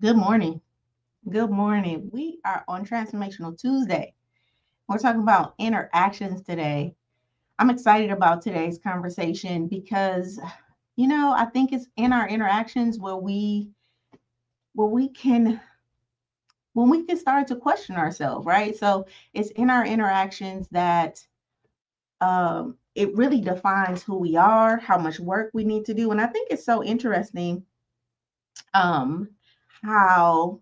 Good morning. Good morning. We are on Transformational Tuesday. We're talking about interactions today. I'm excited about today's conversation because I think it's in our interactions where we can when we can start to question ourselves, right? So it's in our interactions that it really defines who we are, how much work we need to do. And I think it's so interesting um how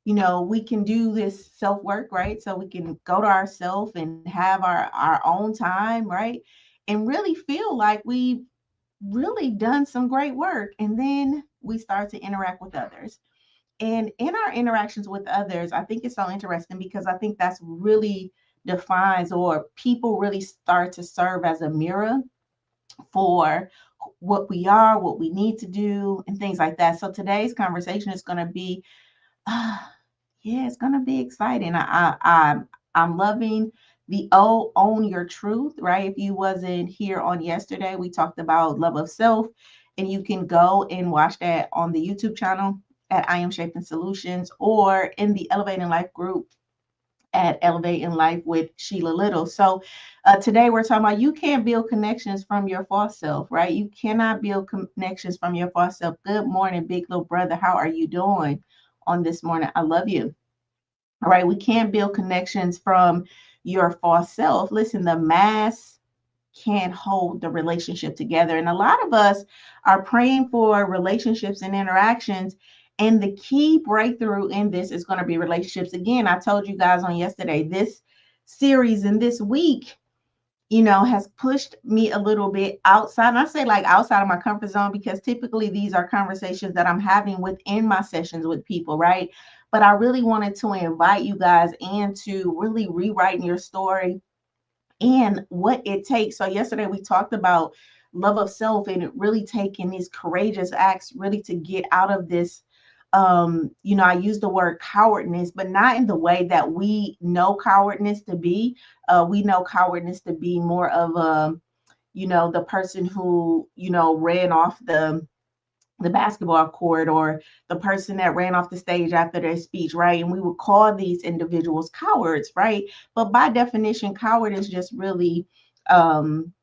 we can do this self work, right? So we can go to ourselves and have our own time, right? And really feel like we've really done some great work. And then we start to interact with others. And in our interactions with others, I think it's so interesting because I think that's really defines or people really start to serve as a mirror for what we are, what we need to do, and things like that. So today's conversation is going to be yeah, it's gonna be exciting. I'm loving the own your truth, right? If you wasn't here on yesterday, we talked about love of self, and you can go and watch that on the YouTube channel at I Am Shaping Solutions or in the Elevating Life group at Elevating Life with Sheila Little. So today we're talking about you can't build connections from your false self, right? You cannot build connections from your false self. Good morning, big little brother. How are you doing on this morning? I love you. All right, we can't build connections from your false self. Listen, the mask can't hold the relationship together. And a lot of us are praying for relationships and interactions. And the key breakthrough in this is going to be relationships. Again, I told you guys on yesterday, this series and this week, has pushed me a little bit outside. And I say like outside of my comfort zone because typically these are conversations that I'm having within my sessions with people, right? But I really wanted to invite you guys into really rewriting your story and what it takes. So yesterday we talked about love of self and it really taking these courageous acts really to get out of this. I use the word cowardness, but not in the way that we know cowardness to be. We know cowardness to be more of the person who, ran off the basketball court or the person that ran off the stage after their speech, right? And we would call these individuals cowards, right? But by definition, coward is just really um,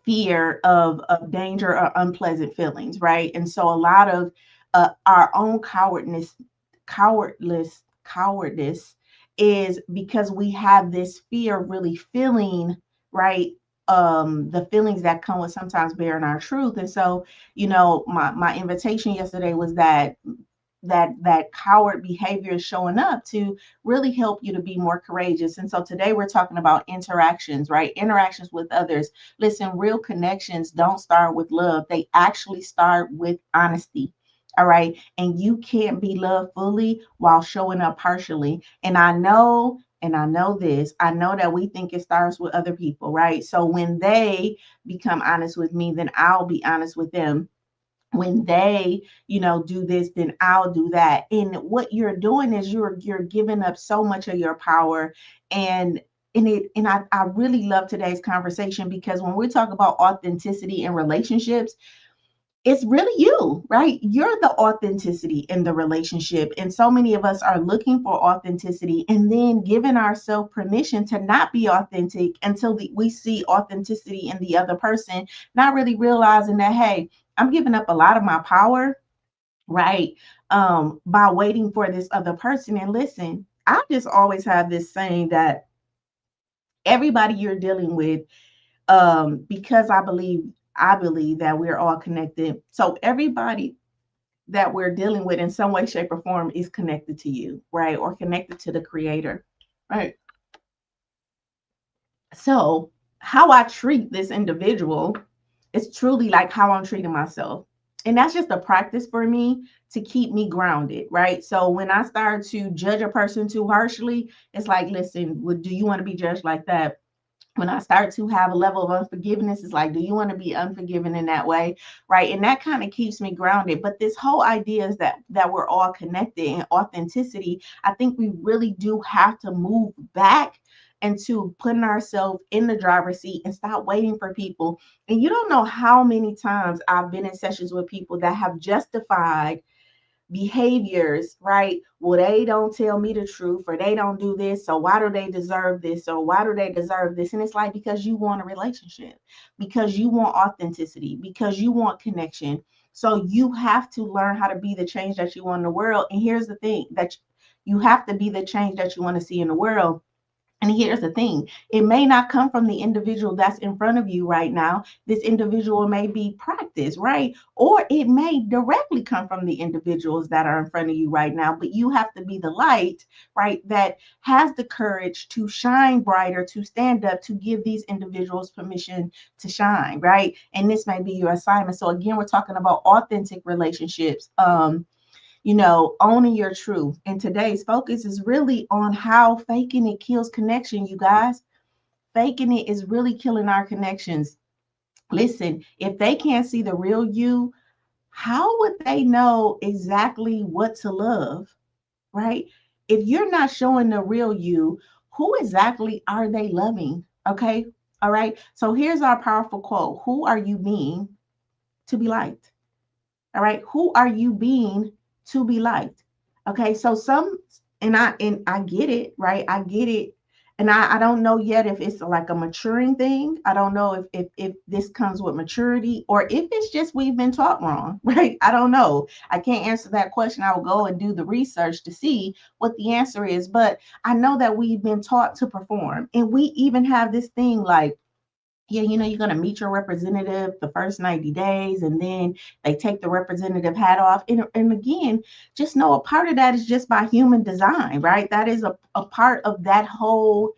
fear of danger or unpleasant feelings, right? And so a lot of our own cowardice is because we have this fear of really feeling, right? The feelings that come with sometimes bearing our truth. And so, my invitation yesterday was that coward behavior is showing up to really help you to be more courageous. And so today we're talking about interactions, right? Interactions with others. Listen, real connections don't start with love. They actually start with honesty. All right. And you can't be loved fully while showing up partially. And I know this, I know that we think it starts with other people, right? So when they become honest with me, then I'll be honest with them. When they do this, then I'll do that. And what you're doing is you're giving up so much of your power. And I really love today's conversation because when we talk about authenticity in relationships, it's really you, right? You're the authenticity in the relationship. And so many of us are looking for authenticity and then giving ourselves permission to not be authentic until we see authenticity in the other person, not really realizing that, hey, I'm giving up a lot of my power, right? By waiting for this other person. And listen, I just always have this saying that everybody you're dealing with, because I believe that we're all connected. So everybody that we're dealing with in some way, shape, or form is connected to you, right? Or connected to the creator. Right. So how I treat this individual is truly like how I'm treating myself. And that's just a practice for me to keep me grounded, right? So when I start to judge a person too harshly, it's like, listen, do you want to be judged like that? When I start to have a level of unforgiveness, it's like, do you want to be unforgiven in that way? Right. And that kind of keeps me grounded. But this whole idea is that we're all connected and authenticity. I think we really do have to move back into putting ourselves in the driver's seat and stop waiting for people. And you don't know how many times I've been in sessions with people that have justified behaviors, right? Well, they don't tell me the truth, or they don't do this, so why do they deserve this, or why do they deserve this? And it's like, because you want a relationship, because you want authenticity, because you want connection. So you have to learn how to be the change that you want in the world. And here's the thing, that you have to be the change that you want to see in the world. And here's the thing, it may not come from the individual that's in front of you right now. This individual may be practice, right? Or it may directly come from the individuals that are in front of you right now. But you have to be the light, right? That has the courage to shine brighter, to stand up, to give these individuals permission to shine, right? And this may be your assignment. So again, we're talking about authentic relationships. Owning your truth. And today's focus is really on how faking it kills connection, you guys. Faking it is really killing our connections. Listen, if they can't see the real you, how would they know exactly what to love, right? If you're not showing the real you, who exactly are they loving? Okay. All right. So here's our powerful quote: who are you being to be liked? All right. Who are you being to be liked? Okay. So and I get it, right? I get it. And I don't know yet if it's like a maturing thing. I don't know if this comes with maturity, or if it's just we've been taught wrong, right? I don't know. I can't answer that question. I will go and do the research to see what the answer is. But I know that we've been taught to perform. And we even have this thing like, yeah, you're going to meet your representative the first 90 days, and then they take the representative hat off. And again, just know a part of that is just by human design, right? That is a part of that whole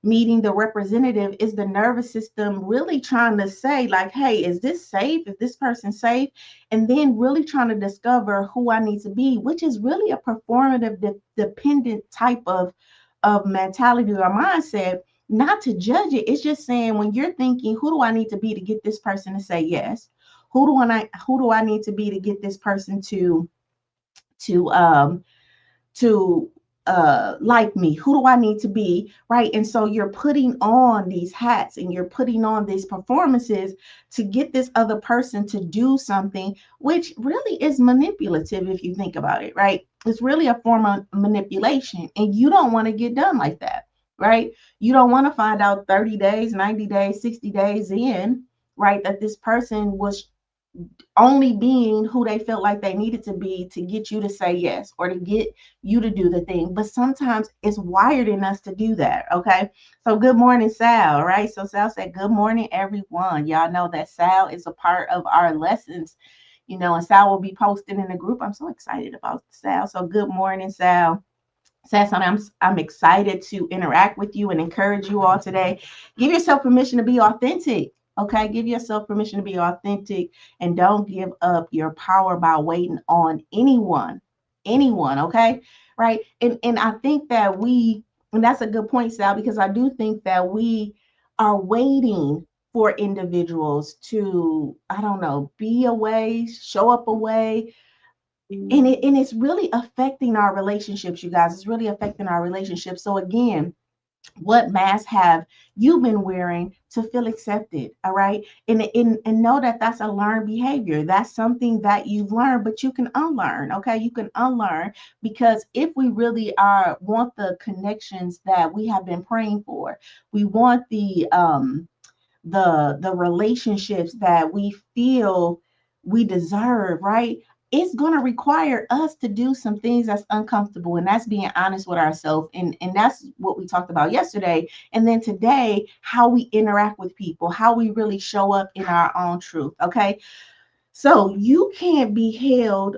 meeting the representative, is the nervous system really trying to say, like, hey, is this safe? Is this person safe? And then really trying to discover who I need to be, which is really a performative dependent type of mentality or mindset. Not to judge it, it's just saying, when you're thinking, who do I need to be to get this person to say yes? Who do I need to be to get this person to to like me? Who do I need to be, right? And so you're putting on these hats, and you're putting on these performances to get this other person to do something, which really is manipulative if you think about it, right? It's really a form of manipulation, and you don't want to get done like that, right? You don't want to find out 30 days, 90 days, 60 days in, right, that this person was only being who they felt like they needed to be to get you to say yes, or to get you to do the thing. But sometimes it's wired in us to do that. Okay. So good morning, Sal. Right. So Sal said, good morning, everyone. Y'all know that Sal is a part of our lessons, and Sal will be posting in the group. I'm so excited about Sal. So good morning, Sal. Sasson, I'm excited to interact with you and encourage you all today. Give yourself permission to be authentic. Okay, give yourself permission to be authentic, and don't give up your power by waiting on anyone. Anyone, okay? Right? And I think that and that's a good point, Sal, because I do think that we are waiting for individuals to, I don't know, be a way, show up a way, and it's really affecting our relationships, you guys. It's really affecting our relationships. So again, what mask have you been wearing to feel accepted? All right. And know that that's a learned behavior. That's something that you've learned, but you can unlearn. Okay. You can unlearn, because if we really want the connections that we have been praying for, we want the relationships that we feel we deserve, right? It's going to require us to do some things that's uncomfortable, and that's being honest with ourselves. And that's what we talked about yesterday. And then today, how we interact with people, how we really show up in our own truth. Okay. So you can't be held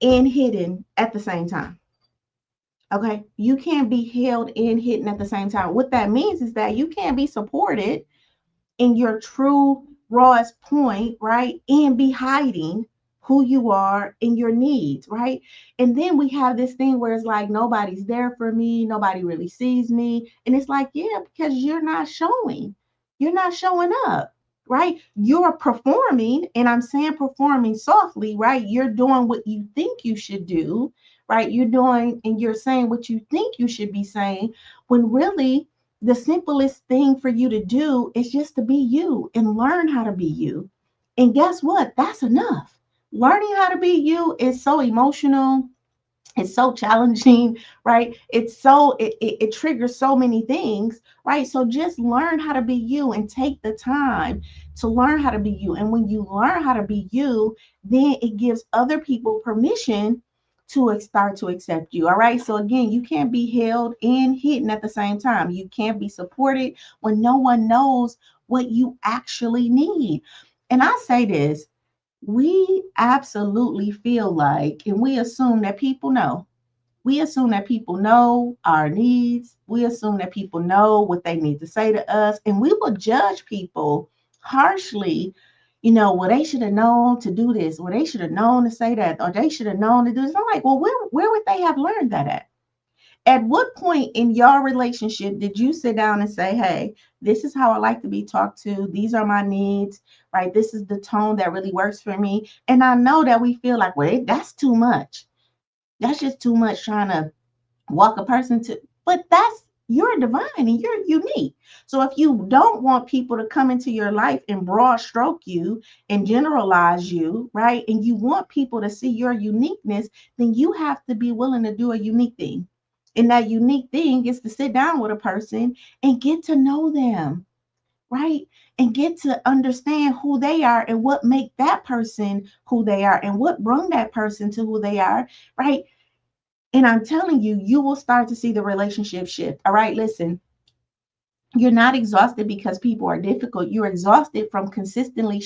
and hidden at the same time. Okay. You can't be held and hidden at the same time. What that means is that you can't be supported in your true rawest point, right? And be hiding who you are and your needs, right? And then we have this thing where it's like, nobody's there for me, nobody really sees me. And it's like, yeah, because you're not showing up, right? You're performing, and I'm saying performing softly, right? You're doing what you think you should do, right? You're doing and you're saying what you think you should be saying, when really the simplest thing for you to do is just to be you and learn how to be you. And guess what? That's enough. Learning how to be you is so emotional, it's so challenging, right? It triggers so many things, right? So just learn how to be you and take the time to learn how to be you. And when you learn how to be you, then it gives other people permission to start to accept you. All right, so again, you can't be held and hidden at the same time. You can't be supported when no one knows what you actually need. And I say this, we absolutely feel like, and we assume that people know. We assume that people know our needs. We assume that people know what they need to say to us. And we will judge people harshly. Well, they should have known to do this, or they should have known to say that, or they should have known to do this. I'm like, well, where would they have learned that at? At what point in your relationship did you sit down and say, hey, this is how I like to be talked to? These are my needs, right? This is the tone that really works for me. And I know that we feel like, well, that's too much. That's just too much trying to walk a person to, but that's, you're divine and you're unique. So if you don't want people to come into your life and broad stroke you and generalize you, right? And you want people to see your uniqueness, then you have to be willing to do a unique thing. And that unique thing is to sit down with a person and get to know them, right? And get to understand who they are and what make that person who they are and what bring that person to who they are, right? And I'm telling you, you will start to see the relationship shift. All right, listen, you're not exhausted because people are difficult. You're exhausted from consistently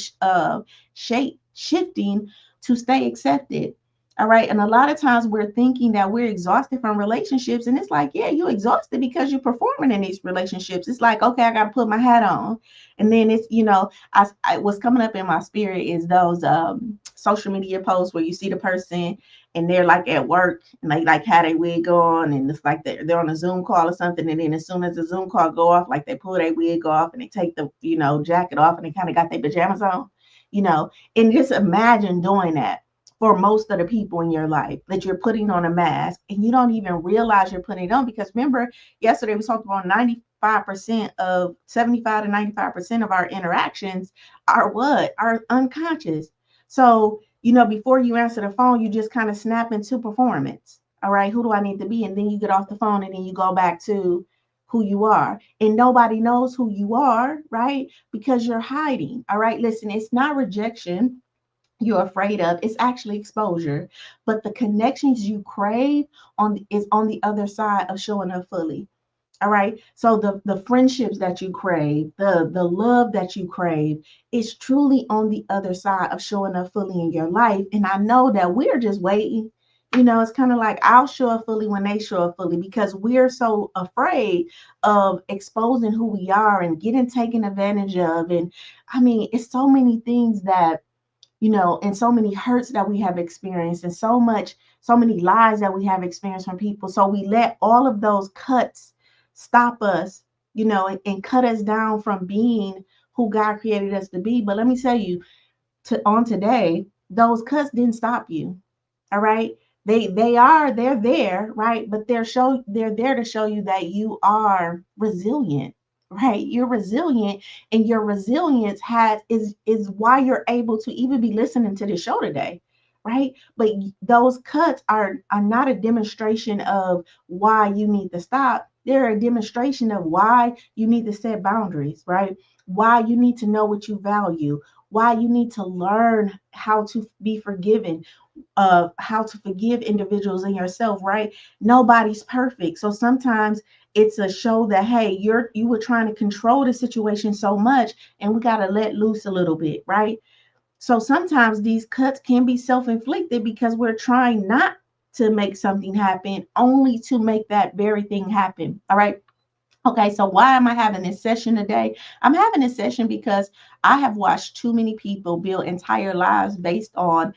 shifting to stay accepted. All right. And a lot of times we're thinking that we're exhausted from relationships. And it's like, yeah, you're exhausted because you're performing in these relationships. It's like, okay, I got to put my hat on. And then it's, what's coming up in my spirit is those social media posts where you see the person and they're like at work and they like had a wig on and it's like they're on a Zoom call or something, and then as soon as the Zoom call go off, like they pull their wig off and they take the jacket off and they kind of got their pajamas on, you know, and just imagine doing that for most of the people in your life, that you're putting on a mask and you don't even realize you're putting it on. Because remember, yesterday we talked about 95% of 75 to 95% of our interactions are what? Are unconscious. So before you answer the phone, you just kind of snap into performance. All right, who do I need to be? And then you get off the phone and then you go back to who you are. And nobody knows who you are, right? Because you're hiding. All right, listen, it's not rejection you're afraid of, it's actually exposure. But the connections you crave is on the other side of showing up fully. All right. So the friendships that you crave, the love that you crave is truly on the other side of showing up fully in your life. And I know that we're just waiting. It's kind of like I'll show up fully when they show up fully, because we're so afraid of exposing who we are and getting taken advantage of. And I mean, it's so many things that and so many hurts that we have experienced, and so many lies that we have experienced from people. So we let all of those cuts stop us, and cut us down from being who God created us to be. But let me tell you, on today, those cuts didn't stop you. All right. They're there, right? But they're there to show you that you are resilient, right? You're resilient, and your resilience is why you're able to even be listening to the show today, right? But those cuts are not a demonstration of why you need to stop. They're a demonstration of why you need to set boundaries, right? Why you need to know what you value, why you need to learn how to be forgiven, of how to forgive individuals and yourself, right? Nobody's perfect. So sometimes it's a show that, hey, you were trying to control the situation so much, and we got to let loose a little bit, right? So sometimes these cuts can be self-inflicted because we're trying not to make something happen, only to make that very thing happen. All right. Okay, so why am I having this session today? I'm having this session because I have watched too many people build entire lives based on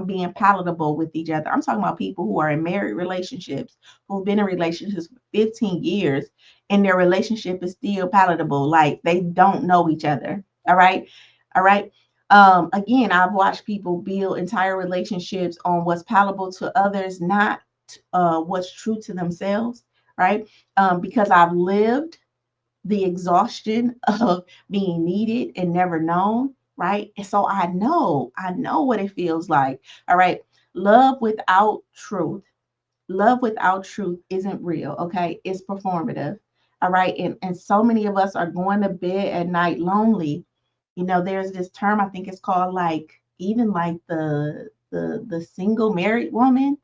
being palatable with each other. I'm talking about people who are in married relationships, who've been in relationships for 15 years, and their relationship is still palatable. Like they don't know each other. All right. All right. Again, I've watched people build entire relationships on what's palatable to others, not what's true to themselves, right? Because I've lived the exhaustion of being needed and never known. right? And so I know what it feels like. All right. Love without truth. Love without truth isn't real. Okay. It's performative. All right. And so many of us are going to bed at night lonely. There's this term, I think it's called like even like the single married woman,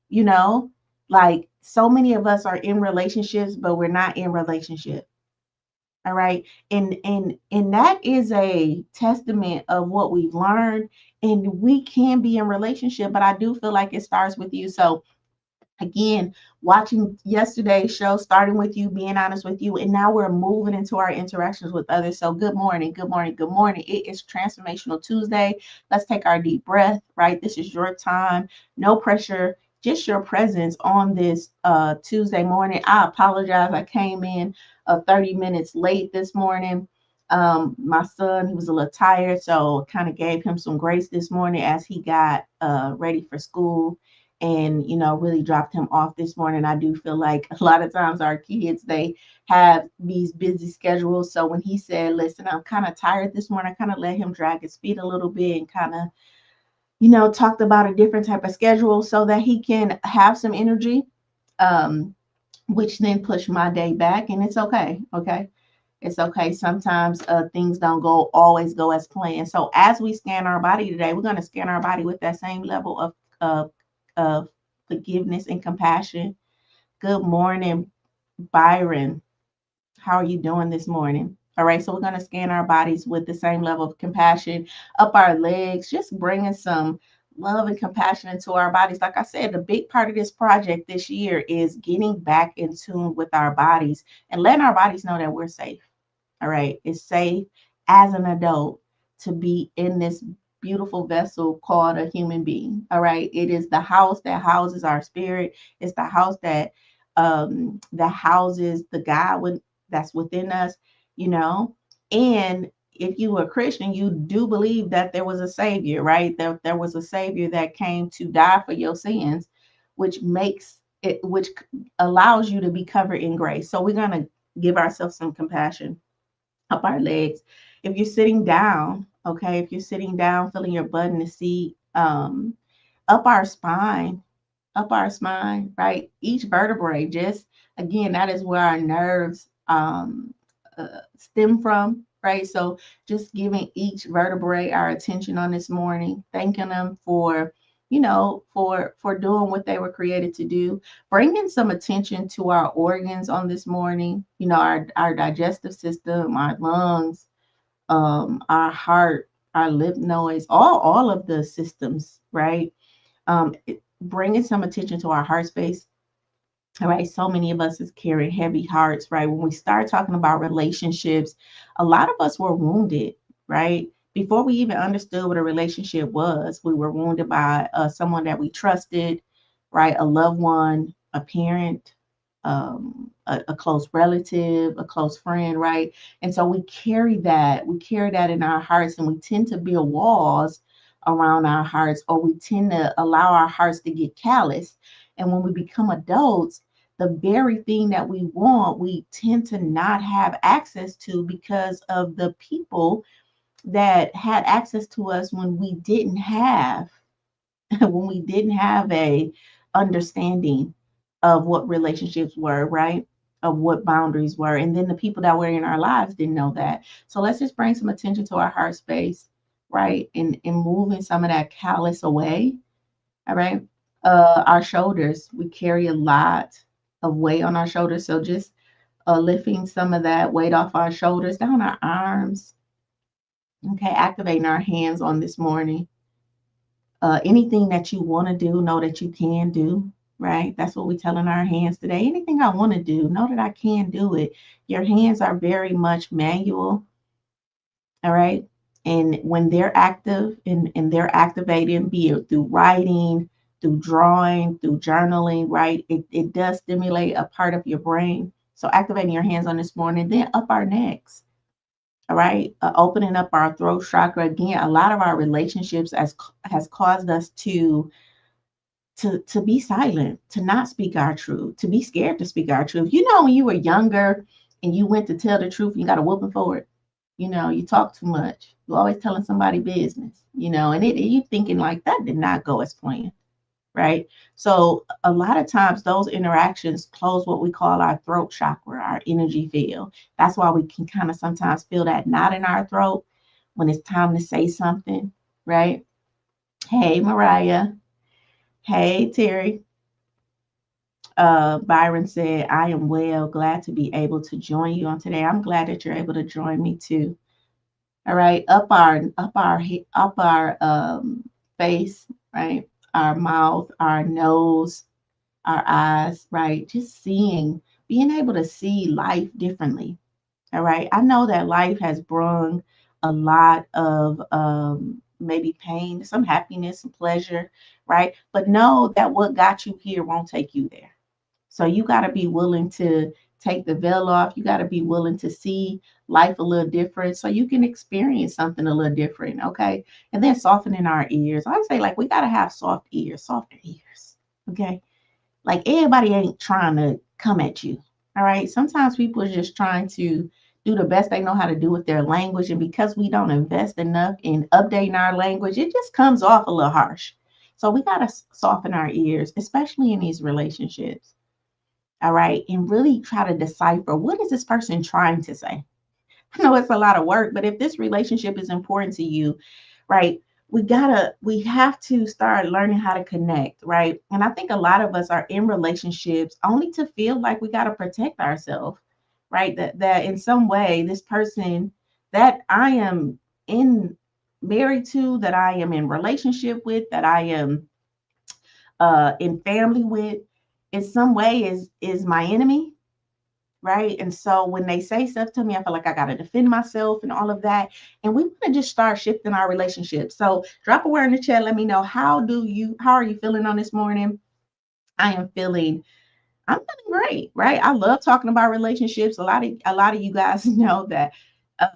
you know, like so many of us are in relationships, but we're not in relationship. All right. And that is a testament of what we've learned. And we can be in relationship, but I do feel like it starts with you. So again, watching yesterday's show, starting with you, being honest with you, and now we're moving into our interactions with others. So good morning, good morning, good morning. It is Transformational Tuesday. Let's take our deep breath, right? This is your time, no pressure, just your presence on this Tuesday morning. I apologize. I came in 30 minutes late this morning. My son, he was a little tired, so kind of gave him some grace this morning as he got ready for school and really dropped him off this morning. I do feel like a lot of times our kids, they have these busy schedules. So when he said, listen, I'm kind of tired this morning, I kind of let him drag his feet a little bit and kind of talked about a different type of schedule so that he can have some energy, um which then pushed my day back. And it's okay. Okay, it's okay. Sometimes things don't always go as planned. So as we scan our body today, we're going to scan our body with that same level of forgiveness and compassion. Good morning, Byron. How are you doing this morning? All right, so we're going to scan our bodies with the same level of compassion up our legs, just bringing some love and compassion into our bodies. Like I said, the big part of this project this year is getting back in tune with our bodies and letting our bodies know that we're safe. All right. It's safe as an adult to be in this beautiful vessel called a human being. All right. It is the house that houses our spirit. It's the house that houses the that's within us, you know. And if you were a Christian, you do believe that there was a savior, right? There was a savior that came to die for your sins, which allows you to be covered in grace. So we're gonna give ourselves some compassion up our legs. If you're sitting down, okay, if you're sitting down, feeling your butt in the seat, up our spine, right? Each vertebrae, just again, that is where our nerves stem from, right? So just giving each vertebrae our attention on this morning, thanking them for for doing what they were created to do, bringing some attention to our organs on this morning, our digestive system, our lungs, our heart, our lip noise, all of the systems, right? Bringing some attention to our heart space. All right, so many of us is carrying heavy hearts, right? When we start talking about relationships, a lot of us were wounded, right? Before we even understood what a relationship was, we were wounded by someone that we trusted, right? A loved one, a parent, a close relative, a close friend, right? And so we carry that in our hearts, and we tend to build walls around our hearts, or we tend to allow our hearts to get callous. And when we become adults, the very thing that we want, we tend to not have access to because of the people that had access to us when we didn't have when we didn't have a understanding of what relationships were, right? Of what boundaries were. And then the people that were in our lives didn't know that. So let's just bring some attention to our heart space, right? And moving some of that callous away. All right. Our shoulders, we carry a lot of weight on our shoulders. So just lifting some of that weight off our shoulders, down our arms. Okay, activating our hands on this morning. Anything that you want to do, know that you can do, right? That's what we're telling our hands today. Anything I want to do, know that I can do it. Your hands are very much manual, all right? And when they're active and they're activating, be it through writing, through drawing, through journaling, right? It does stimulate a part of your brain. So activating your hands on this morning, then up our necks. All right, opening up our throat chakra again. A lot of our relationships has caused us to be silent, to not speak our truth, to be scared to speak our truth. When you were younger and you went to tell the truth, you got a whooping for it. You talk too much. You're always telling somebody business, and you thinking like that did not go as planned, right? So a lot of times those interactions close what we call our throat chakra, our energy field. That's why we can kind of sometimes feel that knot in our throat when it's time to say something, right? Hey, Mariah. Hey, Terry. Byron said, I am well, glad to be able to join you on today. I'm glad that you're able to join me too. All right, up our face, right? Our mouth, our nose, our eyes, right? Just seeing, being able to see life differently. All right. I know that life has brung a lot of maybe pain, some happiness, some pleasure, right? But know that what got you here won't take you there. So you got to be willing to take the veil off. You got to be willing to see life a little different so you can experience something a little different. Okay. And then softening our ears. I say, like, we got to have soft ears, softer ears. Okay. Like, everybody ain't trying to come at you. All right. Sometimes people are just trying to do the best they know how to do with their language. And because we don't invest enough in updating our language, it just comes off a little harsh. So we got to soften our ears, especially in these relationships. All right. And really try to decipher, what is this person trying to say? I know it's a lot of work, but if this relationship is important to you, right, we have to start learning how to connect, right? And I think a lot of us are in relationships only to feel like we got to protect ourselves, right? That in some way, this person that I am in married to, that I am in relationship with, that I am in family with, in some way is my enemy, right? And so when they say stuff to me, I feel like I got to defend myself and all of that. And we want to just start shifting our relationship. So drop a word in the chat. Let me know, how are you feeling on this morning? I am feeling, I'm feeling great, right? I love talking about relationships. A lot of you guys know that, um,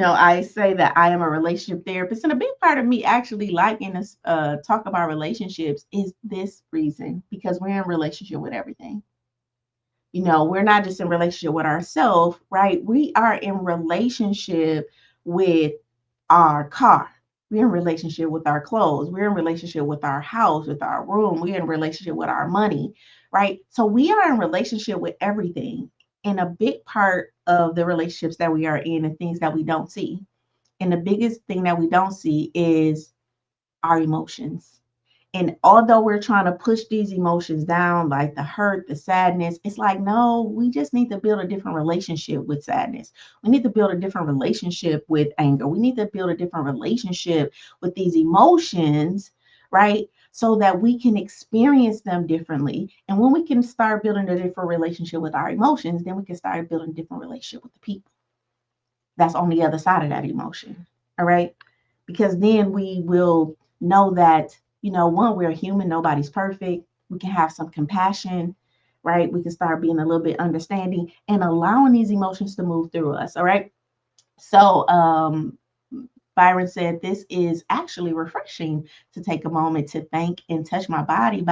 I say that I am a relationship therapist, and a big part of me actually liking to talk about relationships is this reason, because we're in relationship with everything. We're not just in relationship with ourselves, right? We are in relationship with our car. We're in relationship with our clothes. We're in relationship with our house, with our room. We're in relationship with our money, right? So we are in relationship with everything. And a big part of the relationships that we are in and things that we don't see. And the biggest thing that we don't see is our emotions. And although we're trying to push these emotions down, like the hurt, the sadness, it's like, no, we just need to build a different relationship with sadness. We need to build a different relationship with anger. We need to build a different relationship with these emotions, right? So that we can experience them differently. And when we can start building a different relationship with our emotions, then we can start building a different relationship with the people that's on the other side of that emotion. All right. Because then we will know that, one, we're human, nobody's perfect. We can have some compassion, right? We can start being a little bit understanding and allowing these emotions to move through us. All right. So, Byron said, this is actually refreshing to take a moment to thank and touch my body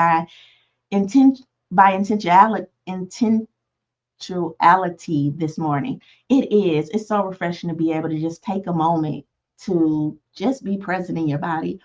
intent, by intentionality this morning. It is. It's so refreshing to be able to just take a moment to just be present in your body.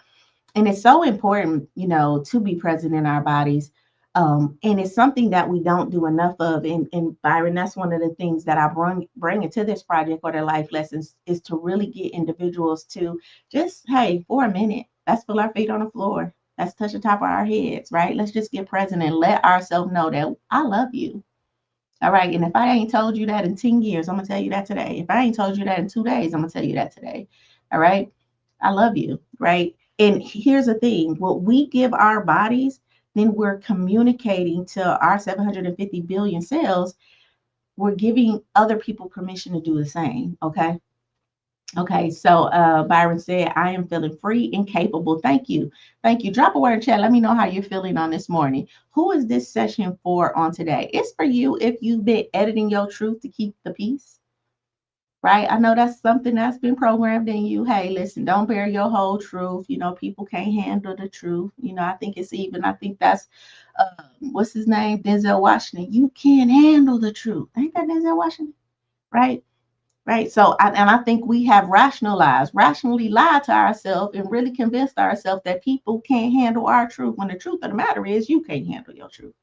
And it's so important, to be present in our bodies. And it's something that we don't do enough of. And Byron, that's one of the things that I bring into this project, or the life lessons, is to really get individuals to just, hey, for a minute, let's put our feet on the floor. Let's touch the top of our heads, right? Let's just get present and let ourselves know that I love you. All right. And if I ain't told you that in 10 years, I'm going to tell you that today. If I ain't told you that in 2 days, I'm going to tell you that today. All right. I love you. Right. And here's the thing, what we give our bodies, then we're communicating to our 750 billion cells. We're giving other people permission to do the same. Okay. Okay, so Byron said, I am feeling free and capable. Thank you. Thank you. Drop a word in chat. Let me know how you're feeling on this morning. Who is this session for on today? It's for you if you've been editing your truth to keep the peace, right? I know that's something that's been programmed in you. Hey, listen, don't bear your whole truth. People can't handle the truth. I think that's, what's his name? Denzel Washington. You can't handle the truth. Ain't that Denzel Washington? Right? right? So, and I think we have rationally lied to ourselves and really convinced ourselves that people can't handle our truth when the truth of the matter is you can't handle your truth,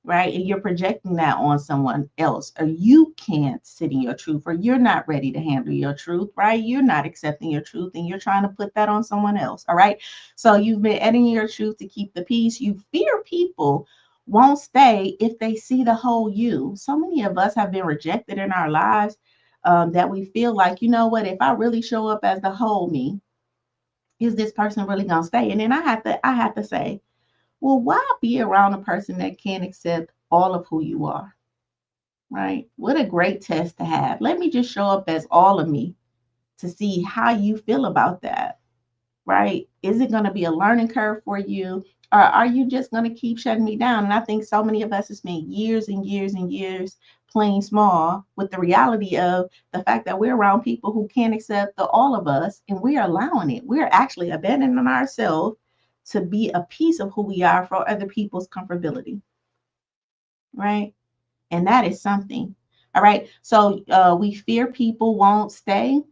right? And you're projecting that on someone else, or you can't sit in your truth, or you're not ready to handle your truth, right? You're not accepting your truth and you're trying to put that on someone else, all right? So you've been editing your truth to keep the peace. You fear people won't stay if they see the whole you. So many of us have been rejected in our lives, that we feel like, you know what, if I really show up as the whole me, is this person really gonna stay? And then I have to say, well, why be around a person that can't accept all of who you are? Right? What a great test to have. Let me just show up as all of me to see how you feel about that. Right? Is it going to be a learning curve for you? Or are you just going to keep shutting me down? And I think so many of us have spent years and years and years playing small with the reality of the fact that we're around people who can't accept the all of us, and we're allowing it. We're actually abandoning ourselves to be a piece of who we are for other people's comfortability. Right? And that is something. All right. So we fear people won't stay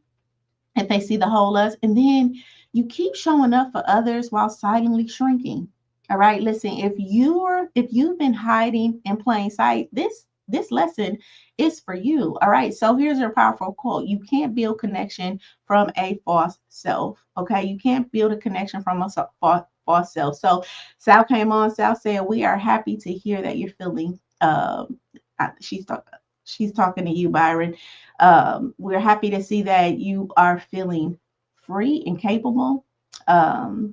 if they see the whole us. And then you keep showing up for others while silently shrinking. All right. Listen, if you've been hiding in plain sight, this lesson is for you. All right. So here's your powerful quote. You can't build connection from a false self. Okay. You can't build a connection from a false self. So Sal came on. Sal said, we are happy to hear that you're feeling she's talking to you, Byron. We're happy to see that you are feeling free and capable.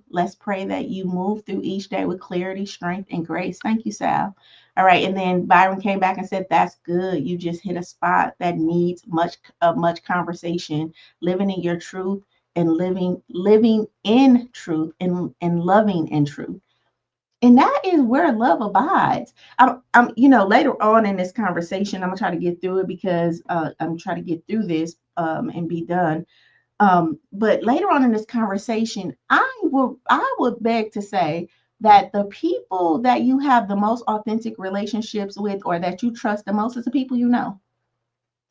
Let's pray that you move through each day with clarity, strength, and grace. Thank you, Sal. All right, and then Byron came back and said, "That's good. You just hit a spot that needs much conversation. Living in your truth and living in truth and loving in truth." And that is where love abides. Later on in this conversation, I'm gonna try to get through it because I'm trying to get through this and be done. But later on in this conversation, I would beg to say that the people that you have the most authentic relationships with, or that you trust the most, is the people you know,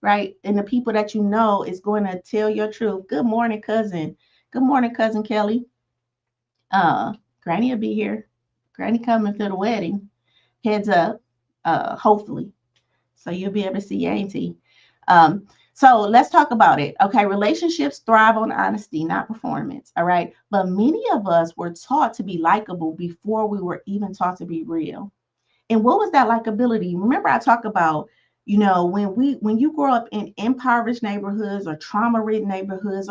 right? And the people that you know is going to tell your truth. Good morning, cousin. Good morning, cousin Kelly. Uh, Granny will be here. Granny coming to the wedding. Heads up, hopefully. So you'll be able to see your auntie. So let's talk about it. Okay, relationships thrive on honesty, not performance. All right. But many of us were taught to be likable before we were even taught to be real. And what was that likability? Remember, I talk about, when you grow up in impoverished neighborhoods or trauma-ridden neighborhoods,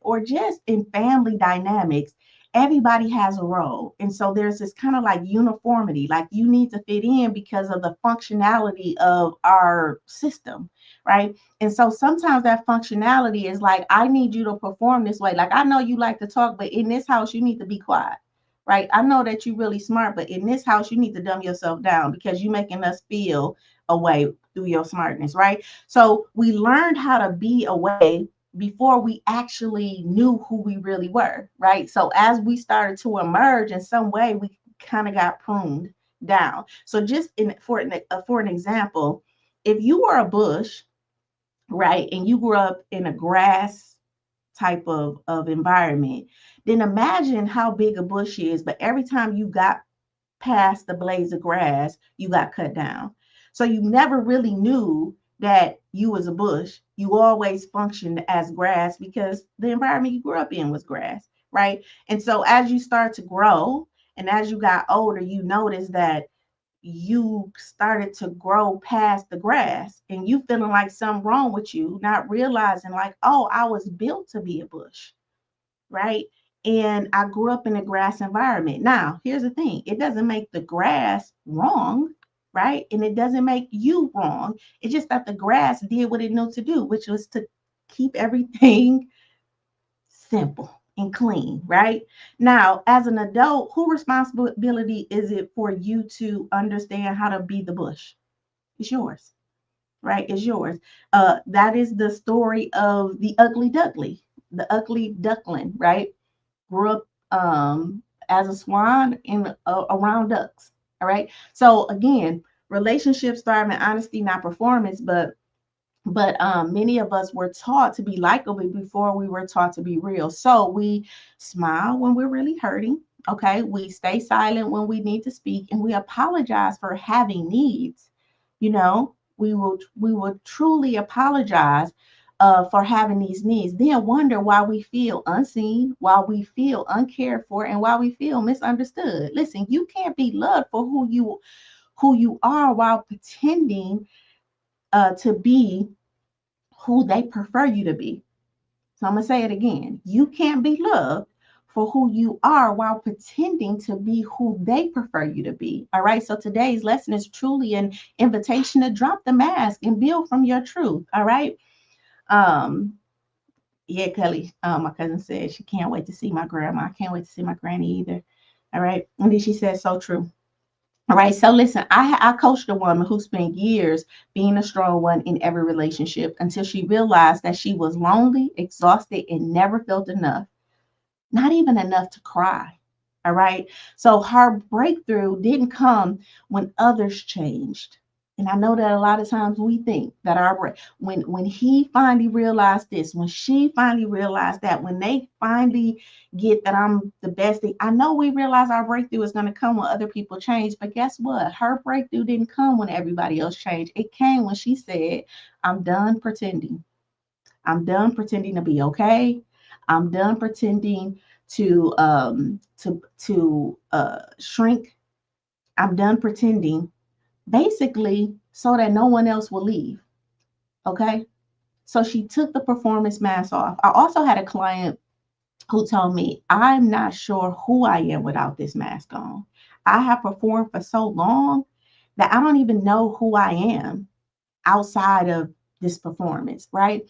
or just in family dynamics, everybody has a role. And so there's this kind of like uniformity, like you need to fit in because of the functionality of our system, right? And so sometimes that functionality is like, I need you to perform this way. Like, I know you like to talk, but in this house, you need to be quiet, right? I know that you're really smart, but in this house, you need to dumb yourself down because you're making us feel a way through your smartness, right? So we learned how to be a way before we actually knew who we really were, right? So as we started to emerge in some way, we kind of got pruned down. So just for an example, if you were a bush, right, and you grew up in a grass type of environment, then imagine how big a bush is. But every time you got past the blades of grass, you got cut down. So you never really knew that you was a bush. You always functioned as grass because the environment you grew up in was grass, right? And so as you start to grow and as you got older, you notice that you started to grow past the grass and you feeling like something wrong with you, not realizing like, oh, I was built to be a bush, right? And I grew up in a grass environment. Now, here's the thing, it doesn't make the grass wrong, right? And it doesn't make you wrong. It's just that the grass did what it knew to do, which was to keep everything simple and clean, right? Now, as an adult, who responsibility is it for you to understand how to be the bush? It's yours, right? It's yours. That is the story of the ugly duckling, right? Grew up as a swan in around ducks. All right. So again, relationships thrive in honesty, not performance. But But many of us were taught to be likable before we were taught to be real. So we smile when we're really hurting. Okay, we stay silent when we need to speak, and we apologize for having needs. We will truly apologize for having these needs. Then wonder why we feel unseen, why we feel uncared for, and why we feel misunderstood. Listen, you can't be loved for who you are while pretending to be who they prefer you to be. So I'm going to say it again. You can't be loved for who you are while pretending to be who they prefer you to be. All right. So today's lesson is truly an invitation to drop the mask and build from your truth. All right. Um, yeah, Kelly, my cousin said she can't wait to see my grandma. I can't wait to see my granny either. All right. And then she said, so true. All right. So listen, I coached a woman who spent years being a strong one in every relationship until she realized that she was lonely, exhausted, and never felt enough, not even enough to cry. All right. So her breakthrough didn't come when others changed. And I know that a lot of times we think that when he finally realized this, when she finally realized that, when they finally get that I'm the best thing, I know we realize our breakthrough is going to come when other people change. But guess what? Her breakthrough didn't come when everybody else changed. It came when she said, I'm done pretending. I'm done pretending to be okay. I'm done pretending to shrink. I'm done pretending, basically, so that no one else will leave. Okay. So she took the performance mask off. I also had a client who told me, I'm not sure who I am without this mask on. I have performed for so long that I don't even know who I am outside of this performance, right?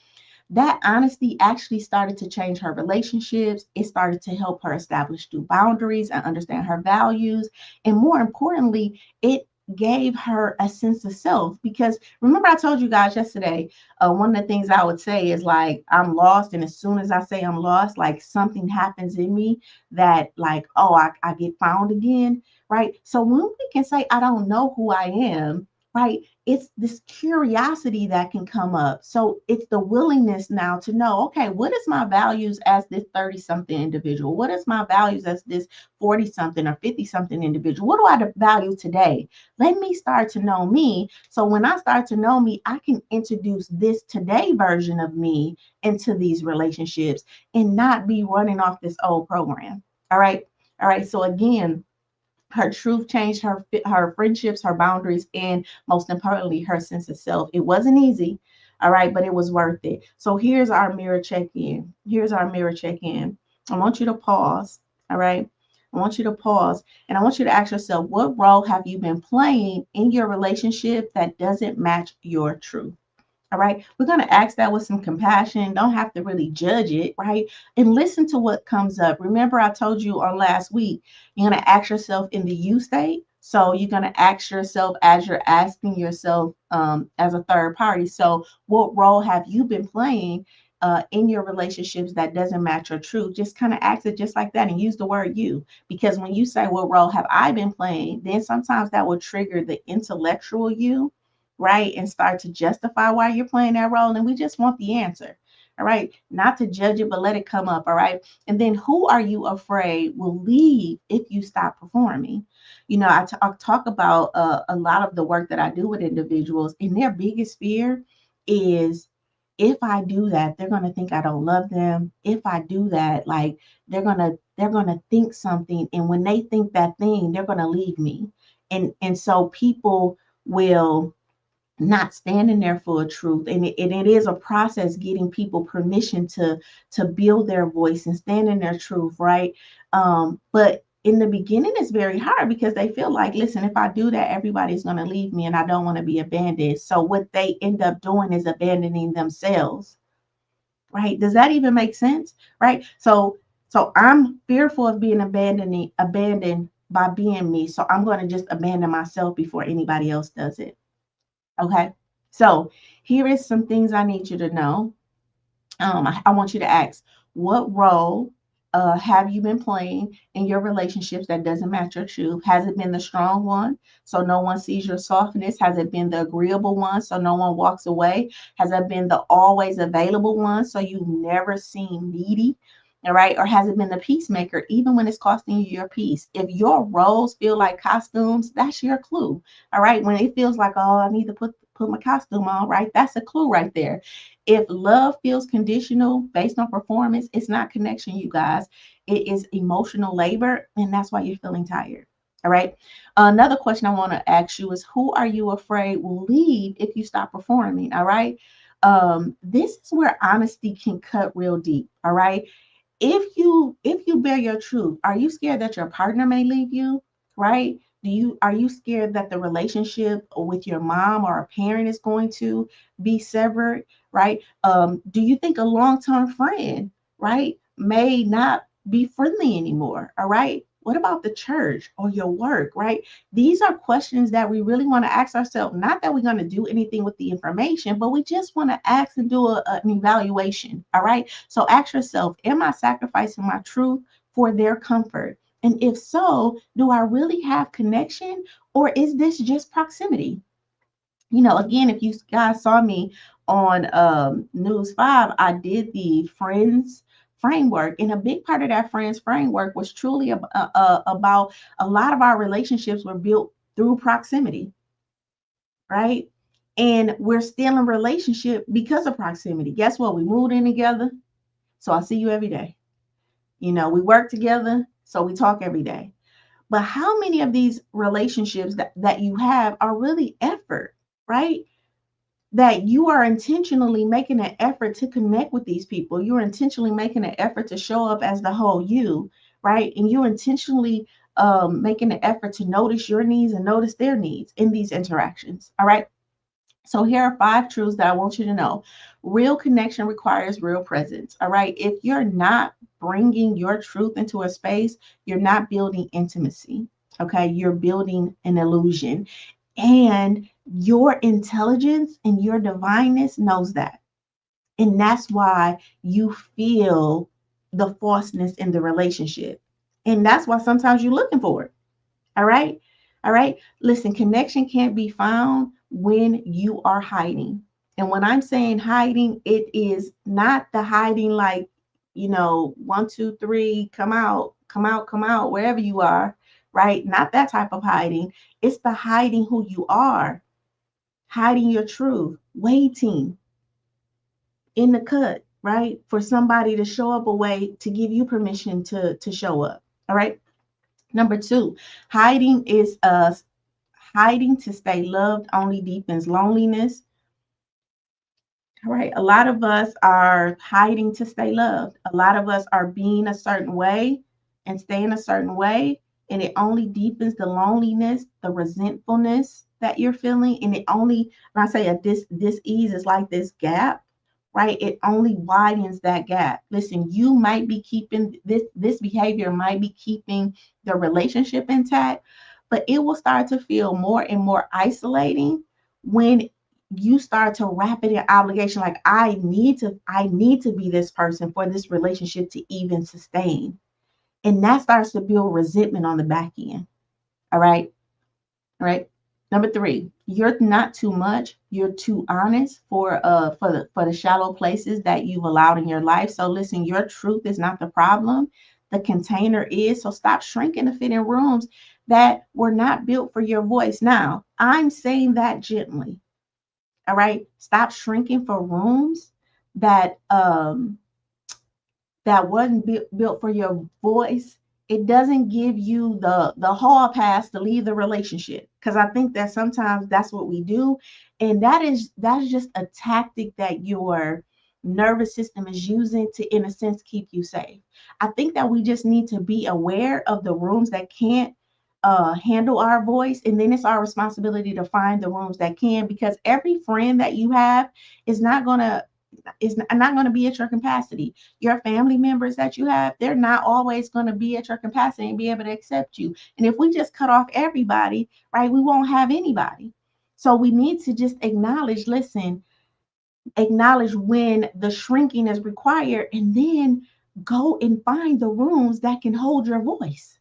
That honesty actually started to change her relationships. It started to help her establish new boundaries and understand her values. And more importantly, it gave her a sense of self. Because remember, I told you guys yesterday, one of the things I would say is like, I'm lost. And as soon as I say I'm lost, like something happens in me that, like, oh, I get found again. Right. So when we can say, I don't know who I am, right? It's this curiosity that can come up. So it's the willingness now to know, okay, what is my values as this 30 something individual? What is my values as this 40 something or 50 something individual? What do I value today? Let me start to know me. So when I start to know me, I can introduce this today version of me into these relationships and not be running off this old program. All right. All right. So again, her truth changed her friendships, her boundaries, and most importantly, her sense of self. It wasn't easy, all right, but it was worth it. So here's our mirror check-in. Here's our mirror check-in. I want you to pause, all right? I want you to pause and I want you to ask yourself, what role have you been playing in your relationship that doesn't match your truth? All right. We're going to ask that with some compassion. Don't have to really judge it, right? And listen to what comes up. Remember, I told you on last week, you're going to ask yourself in the you state. So you're going to ask yourself as you're asking yourself as a third party. So, what role have you been playing in your relationships that doesn't match your truth? Just kind of ask it just like that and use the word you. Because when you say, what role have I been playing? Then sometimes that will trigger the intellectual you, right? And start to justify why you're playing that role. And we just want the answer. All right. Not to judge it, but let it come up. All right. And then who are you afraid will leave if you stop performing? I talk about a lot of the work that I do with individuals, and their biggest fear is, if I do that, they're going to think I don't love them. If I do that, like, they're going to think something. And when they think that thing, they're going to leave me. And so people will not standing there for a truth, and it is a process getting people permission to build their voice and stand in their truth, right? But in the beginning it's very hard because they feel like, listen, if I do that, everybody's going to leave me and I don't want to be abandoned. So what they end up doing is abandoning themselves, right? Does that even make sense? Right? So I'm fearful of being abandoned by being me, so I'm going to just abandon myself before anybody else does it. Okay. So here is some things I need you to know. I want you to ask, what role have you been playing in your relationships that doesn't match your truth? Has it been the strong one so no one sees your softness? Has it been the agreeable one so no one walks away? Has it been the always available one so you've never seen needy? All right. Or has it been the peacemaker, even when it's costing you your peace? If your roles feel like costumes, that's your clue. All right. When it feels like, oh, I need to put my costume on, right? That's a clue right there. If love feels conditional based on performance, it's not connection, you guys. It is emotional labor, and that's why you're feeling tired. All right. Another question I want to ask you is who are you afraid will leave if you stop performing? All right. This is where honesty can cut real deep. All right. If you bear your truth, are you scared that your partner may leave you? Right? Are you scared that the relationship with your mom or a parent is going to be severed? Right? Do you think a long-term friend, right, may not be friendly anymore? All right. What about the church or your work, right? These are questions that we really want to ask ourselves. Not that we're going to do anything with the information, but we just want to ask and do an evaluation. All right. So ask yourself, am I sacrificing my truth for their comfort? And if so, do I really have connection or is this just proximity? Again, if you guys saw me on News 5, I did the Friends framework. And a big part of that Friends framework was truly about a lot of our relationships were built through proximity, right? And we're still in relationship because of proximity. Guess what? We moved in together. So I see you every day. We work together, so we talk every day. But how many of these relationships that you have are really effort, right? That you are intentionally making an effort to connect with these people. You're intentionally making an effort to show up as the whole you, right? And you're intentionally making an effort to notice your needs and notice their needs in these interactions. All right. So here are 5 truths that I want you to know. Real connection requires real presence. All right. If you're not bringing your truth into a space, you're not building intimacy. Okay. You're building an illusion. And your intelligence and your divineness knows that. And that's why you feel the falseness in the relationship. And that's why sometimes you're looking for it. All right. All right. Listen, connection can't be found when you are hiding. And when I'm saying hiding, it is not the hiding like, 1, 2, 3, come out, come out, come out, wherever you are, right? Not that type of hiding. It's the hiding who you are, hiding your truth, waiting in the cut, right? For somebody to show up a way to give you permission to show up. All right. Number 2, hiding is hiding to stay loved only deepens loneliness. All right. A lot of us are hiding to stay loved. A lot of us are being a certain way and staying a certain way. And it only deepens the loneliness, the resentfulness that you're feeling. And it only, when I say this ease is like this gap, right? It only widens that gap. Listen, you might be keeping this behavior might be keeping the relationship intact, but it will start to feel more and more isolating when you start to wrap it in obligation, like I need to be this person for this relationship to even sustain. And that starts to build resentment on the back end. All right. All right. Number 3, you're not too much. You're too honest for the shallow places that you've allowed in your life. So listen, your truth is not the problem. The container is. So stop shrinking to fit in rooms that were not built for your voice. Now, I'm saying that gently. All right. Stop shrinking for rooms that that wasn't built for your voice. It doesn't give you the hall pass to leave the relationship, because I think that sometimes that's what we do, and that's just a tactic that your nervous system is using to, in a sense, keep you safe. I think that we just need to be aware of the rooms that can't handle our voice, and then it's our responsibility to find the rooms that can, because every friend that you have is not going to be at your capacity. Your family members that you have, they're not always going to be at your capacity and be able to accept you. And if we just cut off everybody, right, we won't have anybody. So we need to just acknowledge when the shrinking is required, and then go and find the rooms that can hold your voice,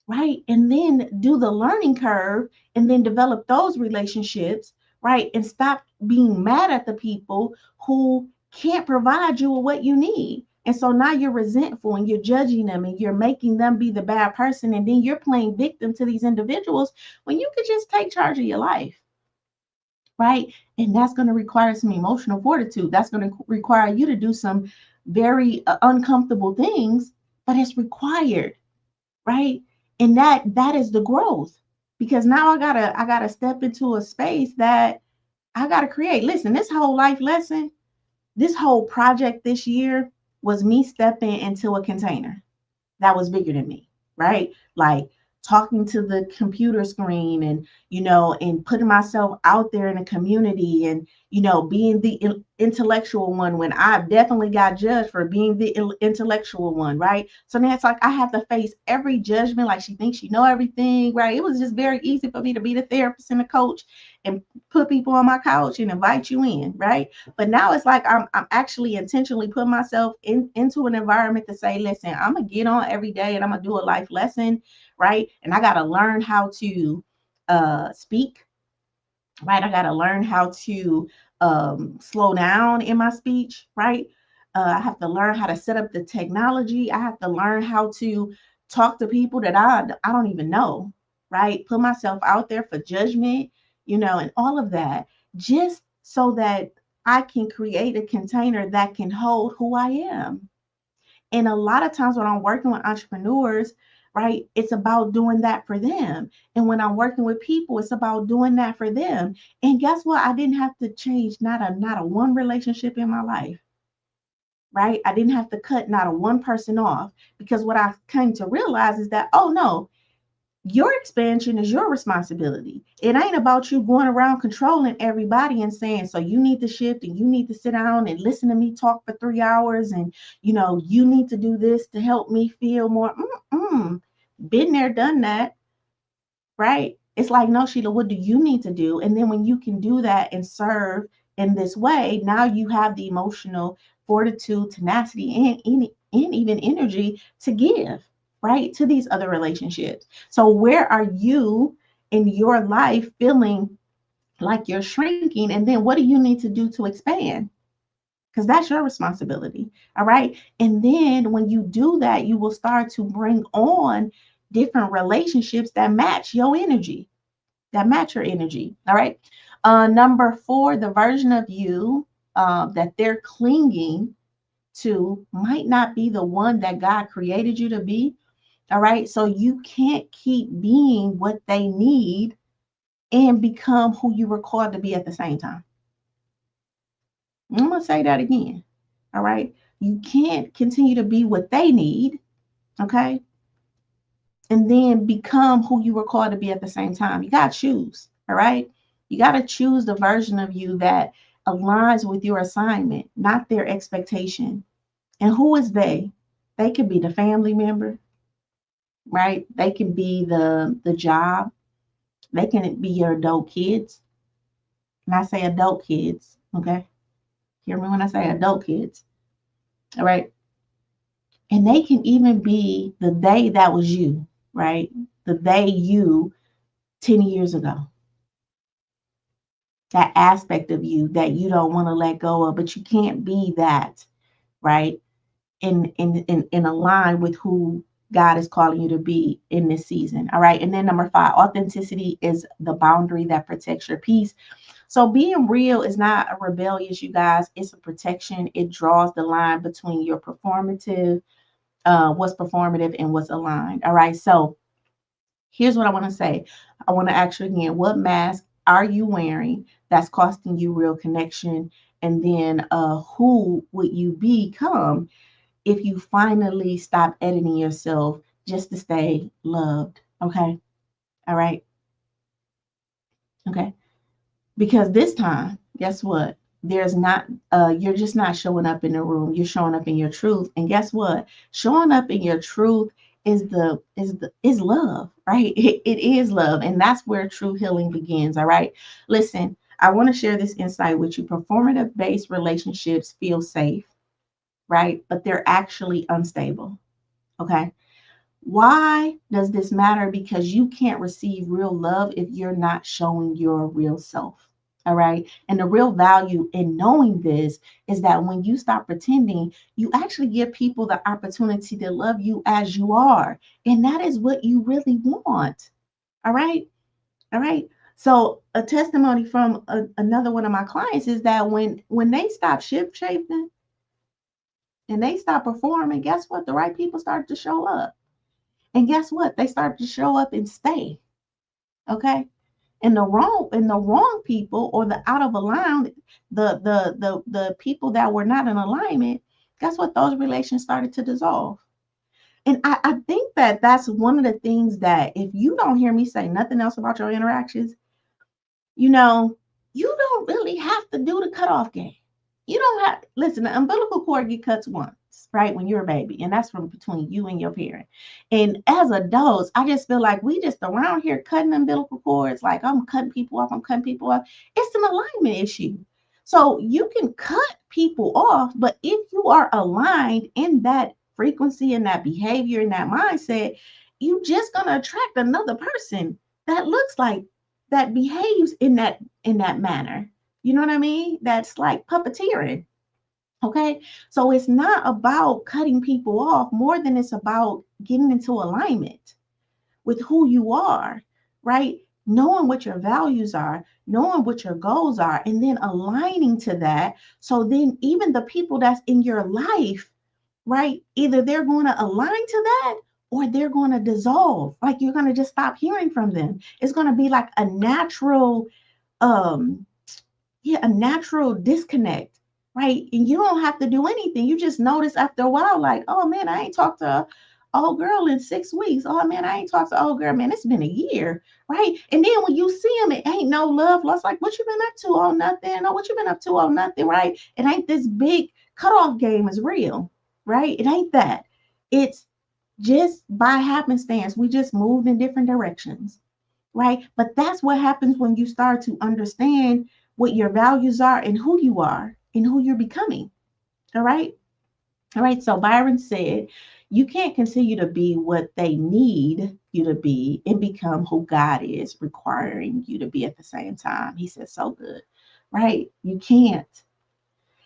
right? And then do the learning curve and then develop those relationships, right? And stop being mad at the people who can't provide you with what you need. And so now you're resentful and you're judging them and you're making them be the bad person. And then you're playing victim to these individuals when you could just take charge of your life, right? And that's going to require some emotional fortitude. That's going to require you to do some very uncomfortable things, but it's required, right? And that is the growth, because now I gotta step into a space that I gotta create. Listen, this whole life lesson, this whole project this year was me stepping into a container that was bigger than me, right? Like talking to the computer screen and, and putting myself out there in the community and, being the intellectual one when I definitely got judged for being the intellectual one, right? So now it's like I have to face every judgment, like she thinks she know everything, right? It was just very easy for me to be the therapist and the coach and put people on my couch and invite you in, right? But now it's like I'm actually intentionally putting myself into an environment to say, listen, I'm gonna get on every day and I'm gonna do a life lesson, right? And I gotta learn how to speak, right? I got to learn how to slow down in my speech, right? I have to learn how to set up the technology. I have to learn how to talk to people that I don't even know, right? Put myself out there for judgment, and all of that, just so that I can create a container that can hold who I am. And a lot of times when I'm working with entrepreneurs, right, it's about doing that for them. And when I'm working with people, it's about doing that for them. And guess what? I didn't have to change not a one relationship in my life, right? I didn't have to cut not a one person off, because what I came to realize is that, oh no, your expansion is your responsibility. It ain't about you going around controlling everybody and saying, so you need to shift and you need to sit down and listen to me talk for 3 hours. And, you need to do this to help me feel more. Been there, done that, right? It's like, no, Sheila, what do you need to do? And then when you can do that and serve in this way, now you have the emotional fortitude, tenacity, and even energy to give, right, to these other relationships. So where are you in your life feeling like you're shrinking? And then what do you need to do to expand? Because that's your responsibility. All right. And then when you do that, you will start to bring on different relationships that match your energy, that match your energy. All right. Number 4, the version of you that they're clinging to might not be the one that God created you to be. All right. So you can't keep being what they need and become who you were called to be at the same time. I'm going to say that again. All right. You can't continue to be what they need. Okay. And then become who you were called to be at the same time. You got to choose. All right. You got to choose the version of you that aligns with your assignment, not their expectation. And who is they? They could be the family member, right? They can be the job. They can be your adult kids. And I say adult kids. Okay. Hear me when I say adult kids. All right. And they can even be the they that was you, right? The they you 10 years ago. That aspect of you that you don't want to let go of, but you can't be that, right? In align with who God is calling you to be in this season. All right. And then number 5, authenticity is the boundary that protects your peace. So being real is not a rebellious, you guys. It's a protection. It draws the line between your what's performative and what's aligned. All right. So here's what I want to say. I want to ask you again, what mask are you wearing that's costing you real connection? And then who would you become if you finally stop editing yourself just to stay loved? Okay. All right. Okay. Because this time, guess what? There's not you're just not showing up in the room. You're showing up in your truth. And guess what? Showing up in your truth is love, right? It is love. And that's where true healing begins. All right. Listen, I want to share this insight with you. Performative based relationships feel safe, right? But they're actually unstable. Okay. Why does this matter? Because you can't receive real love if you're not showing your real self. All right. And the real value in knowing this is that when you stop pretending, you actually give people the opportunity to love you as you are. And that is what you really want. All right. All right. So a testimony from another one of my clients is that when they stop ship shaping and they stop performing, guess what? The right people start to show up. And guess what? They start to show up and stay. Okay. And the wrong people or the out of alignment, the people that were not in alignment, guess what? Those relations started to dissolve. And I think that that's one of the things that if you don't hear me say nothing else about your interactions, you know, you don't really have to do the cutoff game. You don't have, listen, the umbilical cord get cut once, right? When you're a baby, and that's from between you and your parent. And as adults, I just feel like we just around here cutting umbilical cords, like I'm cutting people off, I'm cutting people off. It's an alignment issue. So you can cut people off, but if you are aligned in that frequency and that behavior and that mindset, you just gonna attract another person that looks like that behaves in that manner. You know what I mean? That's like puppeteering. Okay. So it's not about cutting people off more than it's about getting into alignment with who you are, right? Knowing what your values are, knowing what your goals are, and then aligning to that. So then even the people that's in your life, right? Either they're going to align to that or they're going to dissolve. Like you're going to just stop hearing from them. It's going to be like a natural um a natural disconnect, right? And you don't have to do anything. You just notice after a while, like, oh man, I ain't talked to a old girl in 6 weeks. Oh man, I ain't talked to old girl, man. It's been a year, right? And then when you see them, it ain't no love lost. Like, what you been up to? Oh, nothing. Oh, what you been up to? Oh, nothing, right? It ain't this big cutoff game is real, right? It ain't that. It's just by happenstance. We just moved in different directions, right? But that's what happens when you start to understand what your values are and who you are and who you're becoming. All right. All right. So Byron said, you can't continue to be what they need you to be and become who God is requiring you to be at the same time. He said, so good, right? You can't.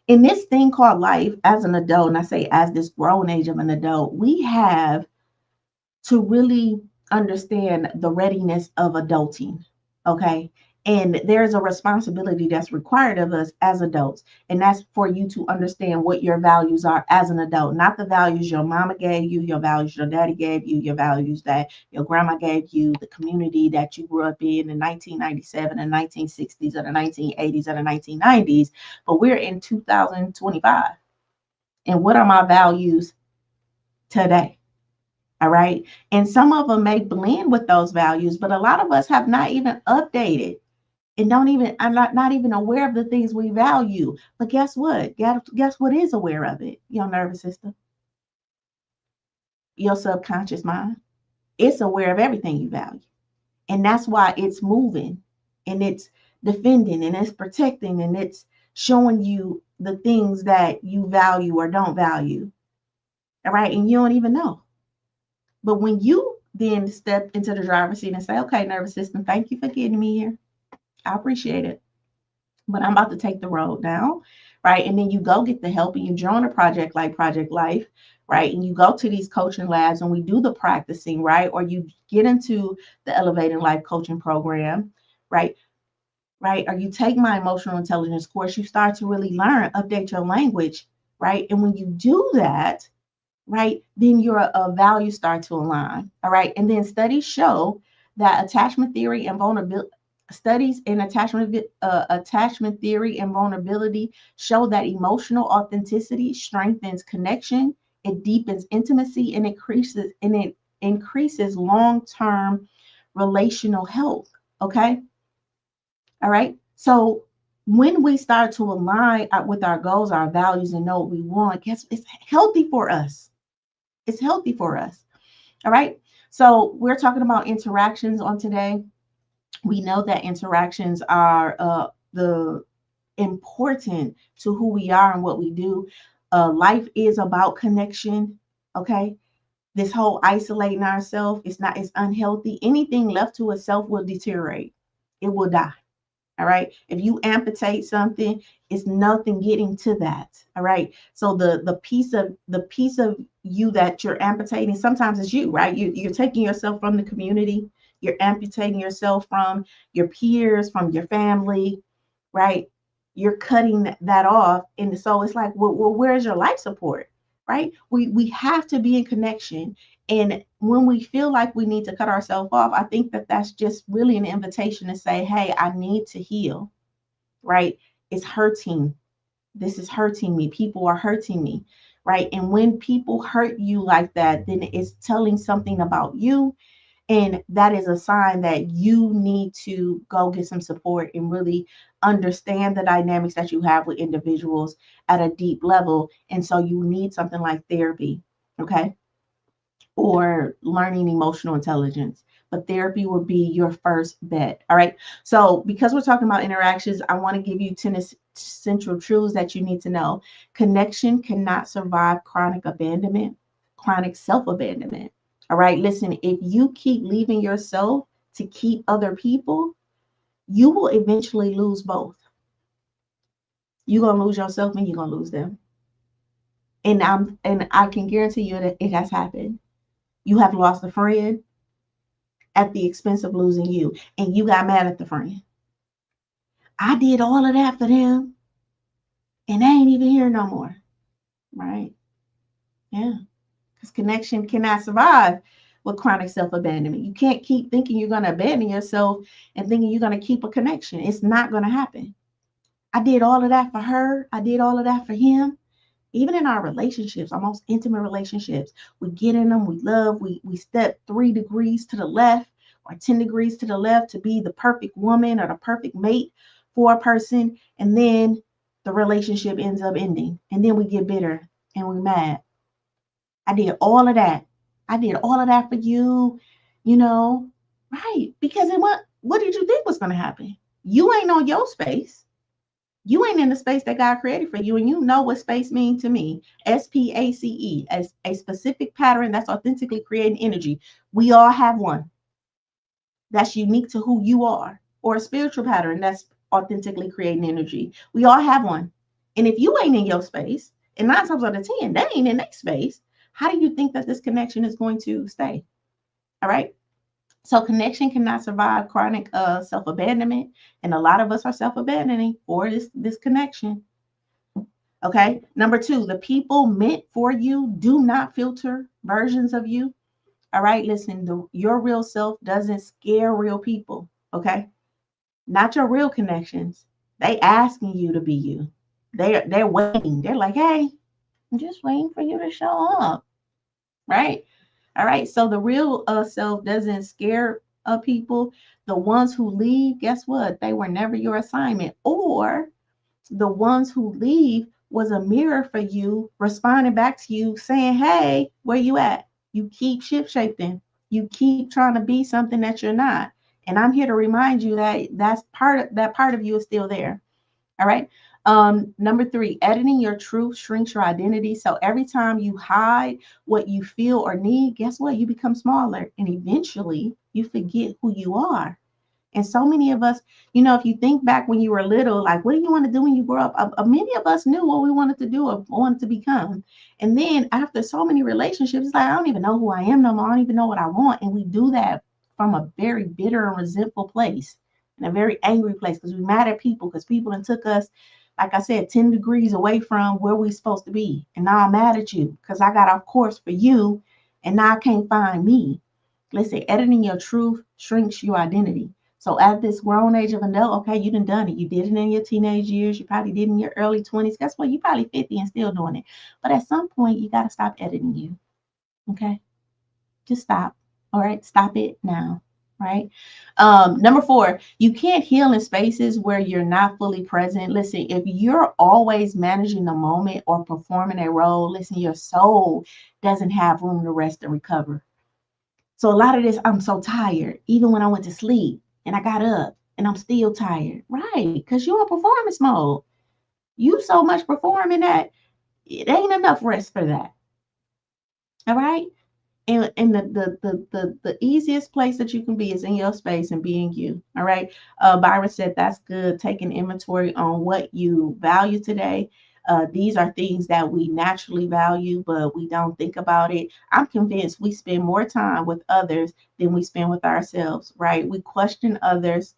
In this thing called life as an adult, and I say as this grown age of an adult, we have to really understand the readiness of adulting. Okay. And there's a responsibility that's required of us as adults. And that's for you to understand what your values are as an adult, not the values your mama gave you, your values your daddy gave you, your values that your grandma gave you, the community that you grew up in 1997 and 1960s or the 1980s or the 1990s. But we're in 2025. And what are my values today? All right. And some of them may blend with those values, but a lot of us have not even updated and don't even, I'm not even aware of the things we value. But guess what? Guess what is aware of it? Your nervous system, your subconscious mind. It's aware of everything you value. And that's why it's moving and it's defending and it's protecting and it's showing you the things that you value or don't value. All right. And you don't even know. But when you then step into the driver's seat and say, okay, nervous system, thank you for getting me here. I appreciate it. But I'm about to take the road now, right? And then you go get the help and you join a project like Project Life, right? And you go to these coaching labs and we do the practicing, right? Or you get into the Elevating Life coaching program, right? Right? Or you take my emotional intelligence course, you start to really learn, update your language, right? And when you do that, right, then your values start to align. All right. And then studies show that attachment theory and vulnerability studies in attachment theory and vulnerability show that emotional authenticity strengthens connection, it deepens intimacy, and it increases long-term relational health. Okay. All right. So when we start to align with our goals, our values, and know what we want, guess it's healthy for us. It's healthy for us. All right. So we're talking about interactions on today. We know that interactions are the important to who we are and what we do. Life is about connection. Okay. This whole isolating ourselves, it's unhealthy. Anything left to itself will deteriorate. It will die. All right. If you amputate something, it's nothing getting to that. All right. So the piece of you that you're amputating, sometimes it's you, right? You're taking yourself from the community, you're amputating yourself from your peers, from your family, right? You're cutting that off. And so it's like, well, where's your life support? Right? We have to be in connection. And when we feel like we need to cut ourselves off, I think that that's just really an invitation to say, hey, I need to heal, right? It's hurting. This is hurting me. People are hurting me, right? And when people hurt you like that, then it's telling something about you. And that is a sign that you need to go get some support and really understand the dynamics that you have with individuals at a deep level. And so you need something like therapy, okay? Or learning emotional intelligence. But therapy would be your first bet. All right. So, because we're talking about interactions, I want to give you 10 central truths that you need to know. Connection cannot survive chronic abandonment, chronic self abandonment. All right. Listen, if you keep leaving yourself to keep other people, you will eventually lose both. You're going to lose yourself and you're going to lose them. And I can guarantee you that it has happened. You have lost a friend at the expense of losing you. And you got mad at the friend. I did all of that for them and they ain't even here no more. Right? Yeah. Because connection cannot survive with chronic self abandonment. You can't keep thinking you're going to abandon yourself and thinking you're going to keep a connection. It's not going to happen. I did all of that for her. I did all of that for him. Even in our relationships, our most intimate relationships, we get in them, we love, we step 3 degrees to the left or 10 degrees to the left to be the perfect woman or the perfect mate for a person. And then the relationship ends up ending. And then we get bitter and we mad. I did all of that. I did all of that for you, you know, right? Because what did you think was going to happen? You ain't on your space. You ain't in the space that God created for you, and you know what space means to me. SPACE, as a specific pattern that's authentically creating energy. We all have one that's unique to who you are, or a spiritual pattern that's authentically creating energy. We all have one. And if you ain't in your space, and 9 times out of 10, they ain't in their space, how do you think that this connection is going to stay? All right. So connection cannot survive chronic self-abandonment. And a lot of us are self-abandoning for this connection. Okay. Number 2, the people meant for you do not filter versions of you. All right. Listen, your real self doesn't scare real people. Okay. Not your real connections. They asking you to be you. They're waiting. They're like, hey, I'm just waiting for you to show up. Right. All right. So the real self doesn't scare people. The ones who leave, guess what? They were never your assignment. Or the ones who leave was a mirror for you, responding back to you, saying, hey, where you at? You keep ship shaping. You keep trying to be something that you're not. And I'm here to remind you that that part of you is still there. All right. Number 3, editing your truth shrinks your identity. So every time you hide what you feel or need, guess what? You become smaller and eventually you forget who you are. And so many of us, if you think back when you were little, like, what do you want to do when you grow up? Many of us knew what we wanted to do or wanted to become. And then after so many relationships, it's like, I don't even know who I am no more. I don't even know what I want. And we do that from a very bitter and resentful place and a very angry place because we're mad at people because people done took us, like I said, 10 degrees away from where we're supposed to be. And now I'm mad at you because I got off course for you and now I can't find me. Listen, editing your truth shrinks your identity. So at this grown age of adult, okay, you done it. You did it in your teenage years. You probably did it in your early 20s. Guess what? You probably 50 and still doing it. But at some point, you got to stop editing you. Okay? Just stop. All right? Stop it now. Right? Number 4, you can't heal in spaces where you're not fully present. Listen, if you're always managing the moment or performing a role, listen, your soul doesn't have room to rest and recover. So a lot of this, I'm so tired, even when I went to sleep and I got up and I'm still tired. Right. Because you're in performance mode. You so much performing that It ain't enough rest for that. All right. And the easiest place that you can be is in your space and being you. All right. Byron said that's good. Taking inventory on what you value today. These are things that we naturally value, but we don't think about it. I'm convinced we spend more time with others than we spend with ourselves, right? We question others,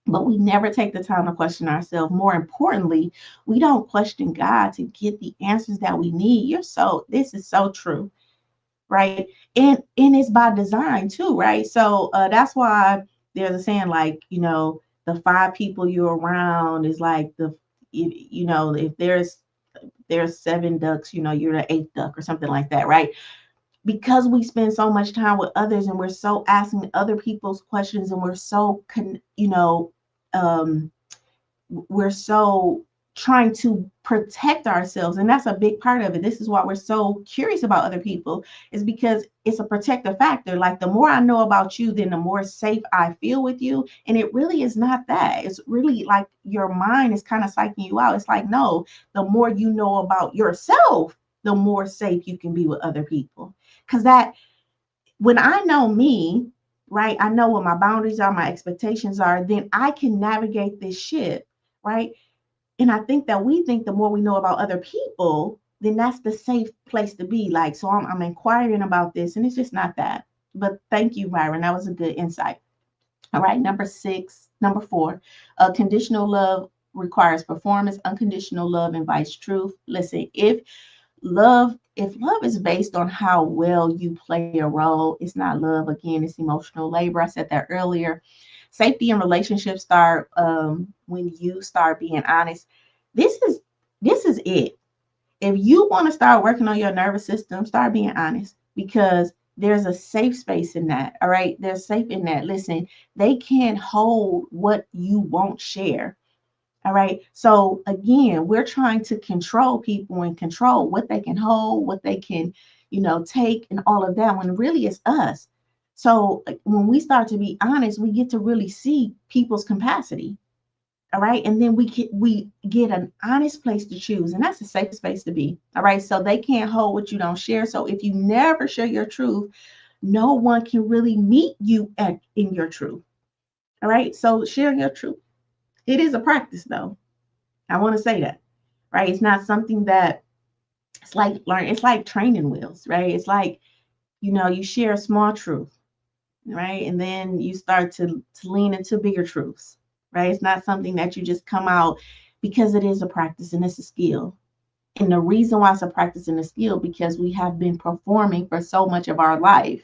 but we never take the time to question ourselves. More importantly, we don't question God to get the answers that we need. This is so true, right? And it's by design too, right? So that's why there's a saying like, the five people you're around is like if there's seven ducks, you're the eighth duck or something like that, right? Because we spend so much time with others and we're so asking other people's questions and we're so um we're so trying to protect ourselves, and that's a big part of it. This is why we're so curious about other people, is because it's a protective factor. Like, the more I know about you, then the more safe I feel with you. And it really is not that. It's really like your mind is kind of psyching you out. It's like, no, the more you know about yourself, the more safe you can be with other people. Because that when I know me, right, I know what my boundaries are, my expectations are, then I can navigate this ship, right? And I think that we think the more we know about other people, then that's the safe place to be. Like, so I'm inquiring about this, and it's just not that. But thank you, Byron. That was a good insight. All right, number four, conditional love requires performance. Unconditional love invites truth. Listen, if love is based on how well you play a role, it's not love. Again, it's emotional labor. I said that earlier. Safety in relationships start when you start being honest. This is it. If you want to start working on your nervous system, start being honest, because there's a safe space in that. All right, there's safe in that. Listen, they can't hold what you won't share. All right. So again, we're trying to control people and control what they can hold, what they can, take, and all of that, when really it's us. So when we start to be honest, we get to really see people's capacity. All right. And then we get an honest place to choose. And that's a safe space to be. All right. So they can't hold what you don't share. So if you never share your truth, no one can really meet you in your truth. All right. So share your truth. It is a practice though. I want to say that, right? It's not something that it's like learn. It's like training wheels, right? It's like, you share a small truth, right? And then you start to lean into bigger truths, right? It's not something that you just come out, because it is a practice and it's a skill. And the reason why it's a practice and a skill, because we have been performing for so much of our life.